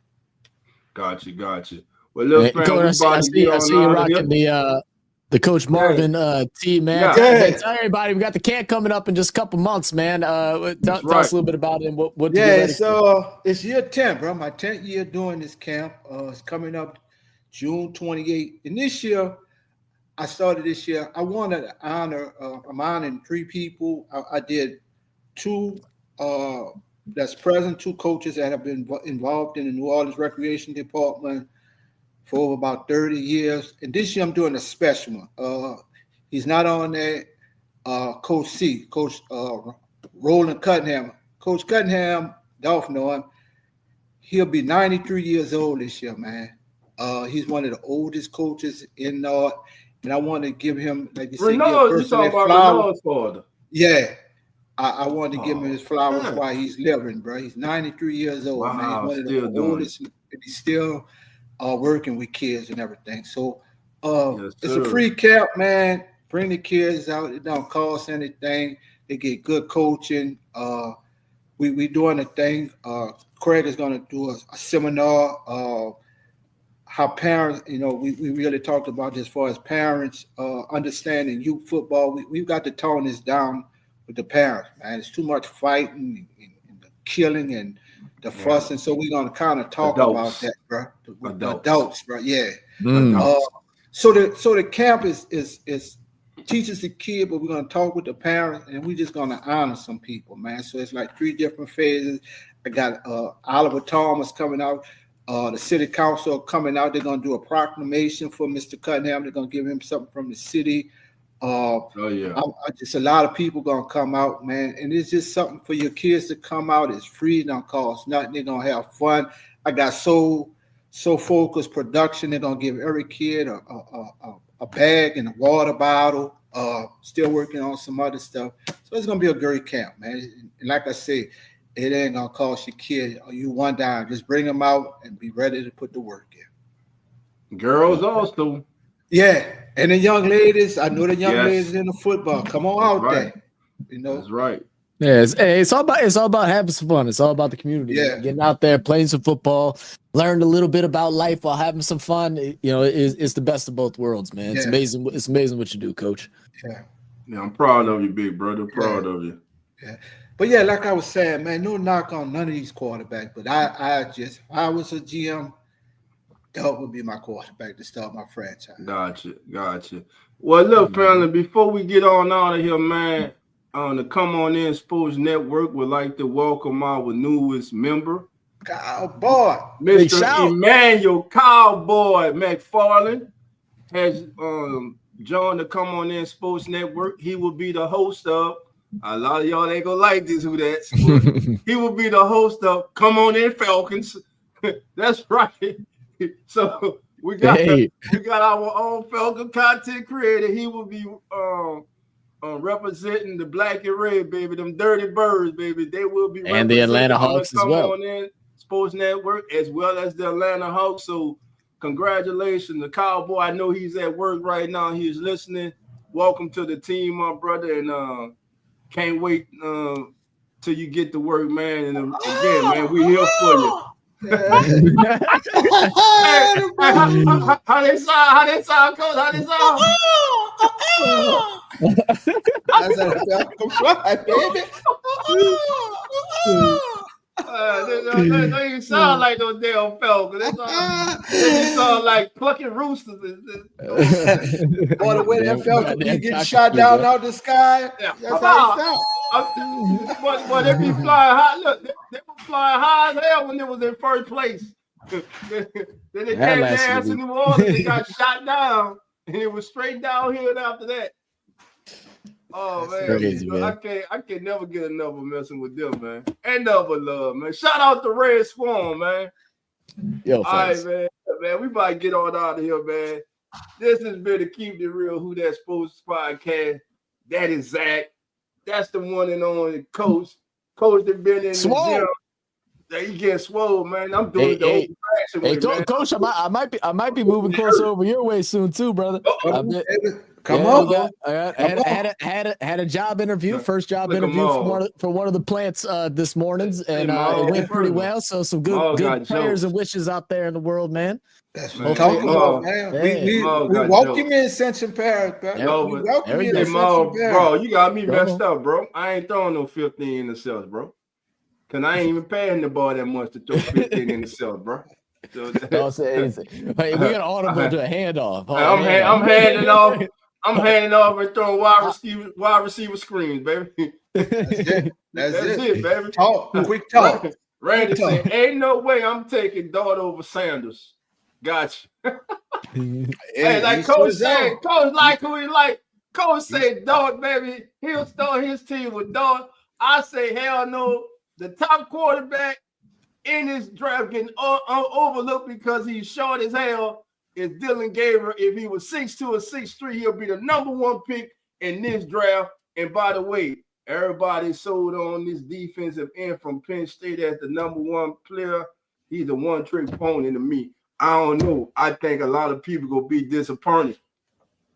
Gotcha. Well, look, Coach, I see you rocking the Coach Marvin team, man. Tell everybody we got the camp coming up in just a couple months, man. Tell us a little bit about it. It's year 10, bro. My 10th year doing this camp. It's coming up June 28th. And this year, I started this year. I wanted to honor. I'm honoring 3 people. I did 2 that's present, 2 coaches that have been involved in the New Orleans Recreation Department for over about 30 years. And this year I'm doing a special one. He's not on there. Coach C, Coach Roland Cunningham. Coach Cunningham, Dolphin know him. He'll be 93 years old this year, man. He's one of the oldest coaches in North. And I want to give him, like you said, you talking about Renard's father. Yeah. I wanted to give him his flowers while he's living, bro. He's 93 years old, man. He's one of the oldest, and he's still working with kids and everything. So it's a free camp, man. Bring the kids out. It don't cost anything. They get good coaching. We doing a thing. Craig is going to do a seminar. How parents, we really talked about this as far as parents understanding youth football. We've got to tone this down with the parents, man. It's too much fighting and the killing and the fussing. So we're gonna kind of talk about that, bro. Adults, bro. Yeah. So the camp is teaches the kid, but we're gonna talk with the parents, and we're just gonna honor some people, man. So it's like 3 different phases. I got Oliver Thomas coming out. The city council coming out. They're gonna do a proclamation for Mr. Cunningham. They're gonna give him something from the city. Just a lot of people gonna come out, man, and it's just something for your kids to come out. It's free, don't cost nothing. They're gonna have fun. I got so focused production. They're gonna give every kid a bag and a water bottle. Still working on some other stuff, so it's gonna be a great camp, man. And like I say, it ain't gonna cost your kid or you one dime. Just bring them out and be ready to put the work in. Girls also. Yeah, and the young ladies, I know the young ladies in the football. Come on out there. That's right. Yeah, it's all about having some fun. It's all about the community. Yeah, getting out there, playing some football, learning a little bit about life while having some fun. It's the best of both worlds, man. It's amazing. It's amazing what you do, Coach. Yeah, I'm proud of you, big brother. Proud of you. Yeah, but yeah, like I was saying, man, no knock on none of these quarterbacks. But if I was a GM, that would be my quarterback to start my franchise. Gotcha. Well, look, family, before we get on out of here, man, on the Come On In Sports Network, would like to welcome our newest member, Cowboy, Mr. Emmanuel Cowboy McFarland has joined the Come On In Sports Network. He will be the host of, a lot of y'all ain't gonna like this, who that's. He will be the host of Come On In Falcons. That's right. So we got our own Falcon content creator. He will be representing the black and red, baby. Them dirty birds, baby. They will be and the Atlanta Hawks as well. On In Sports Network as well as the Atlanta Hawks. So congratulations, the Cowboy. I know he's at work right now. He's listening. Welcome to the team, my brother, and can't wait till you get to work, man. And again, man, we here for you. How they sound, Coach? How they sound? That's how they fly, baby. They even sound like those damn Falcons. They sound like plucking roosters. Boy, the way that Falcon be getting shot down out the sky. That's how it sounds. But they be flying high. Look, they were flying high as hell when they was in first place. Then they came down to New Orleans. They got shot down, and it was straight downhill after that. Oh man, crazy, man. I can never get enough of messing with them, man. And never love, man. Shout out to Red Swan, man. Yo, all right, man, we about to get on out of here, man. This has been the Keep It Real Who That Sports podcast. That is Zach. That's the one and only coach. Coach that been in the gym. He getting swole, man. I'm doing it the old-fashioned way, man. Coach, I might be moving closer over your way soon too, brother. Come on. I had a job interview, first job interview for one of the plants this morning, and it went pretty well. So some good prayers and wishes out there in the world, man. That's what I'm talking about, man. We welcome you in Central Paris, bro. We welcome you in Central Paris. Bro, you got me messed up, bro. I ain't throwing no 15 in the cells, bro. Cause I ain't even paying the ball that much to throw 15 in the cells, bro. So, don't say anything. Hey, we got an audible to a handoff. I'm handing off. I'm handing off and throwing wide receiver screens, baby. That's it, baby. Quick talk. Randy said, "Ain't no way I'm taking Dart over Sanders." Gotcha. Hey, like Coach said, Coach like who he like. Coach said, Dart, baby, he'll start his team with Dart. I say, hell no. The top quarterback in this draft getting overlooked because he's short as hell is Dylan Gabriel. If he was 6'2" or 6'3", he'll be the number 1 pick in this draft. And by the way, everybody sold on this defensive end from Penn State as the number 1 player. He's a one-trick pony to me. I don't know. I think a lot of people gonna be disappointed.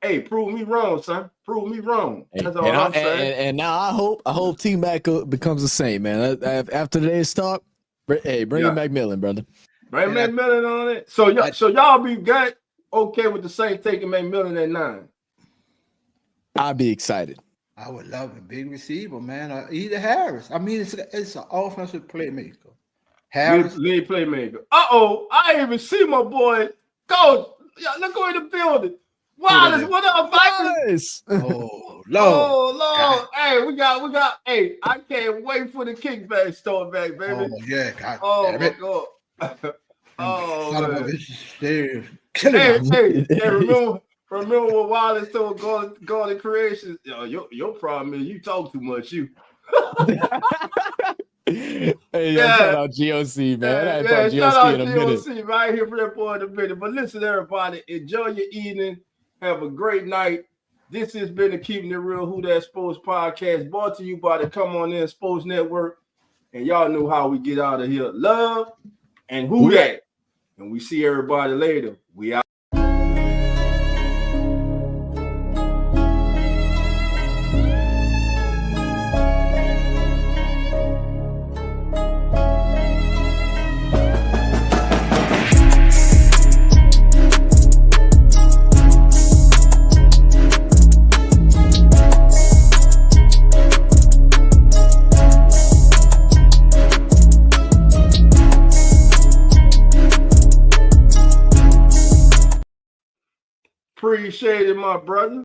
Hey, prove me wrong, son. Prove me wrong. That's all I'm saying. And now I hope T-Mac becomes the same, man. After today's talk, bring in McMillan, brother. Bring McMillan on it. So y'all be good, okay with the Saints taking McMillan at 9? I'd be excited. I would love a big receiver, man. Either Harris. I mean, it's an offensive playmaker. Harris, lead playmaker. I ain't even see my boy. Coach, look who in the building. Wallace, what up, Vikings? Oh, Lord. Oh, Lord. Hey, we got. Hey, I can't wait for the kickback start back, baby. Oh, yeah. God, oh, my God. Oh, man. Hey, remember what Wallace told Garden Creations? Your problem is you talk too much, you. Hey, shout out GOC, man. Shout out GOC, man. I ain't here for that boy in a minute. But listen, everybody, enjoy your evening. Have a great night. This has been the Keeping It Real Who That Sports podcast, brought to you by the Come On In Sports Network. And y'all know how we get out of here. Love and who that. And we see everybody later. We out. Appreciate it, my brother.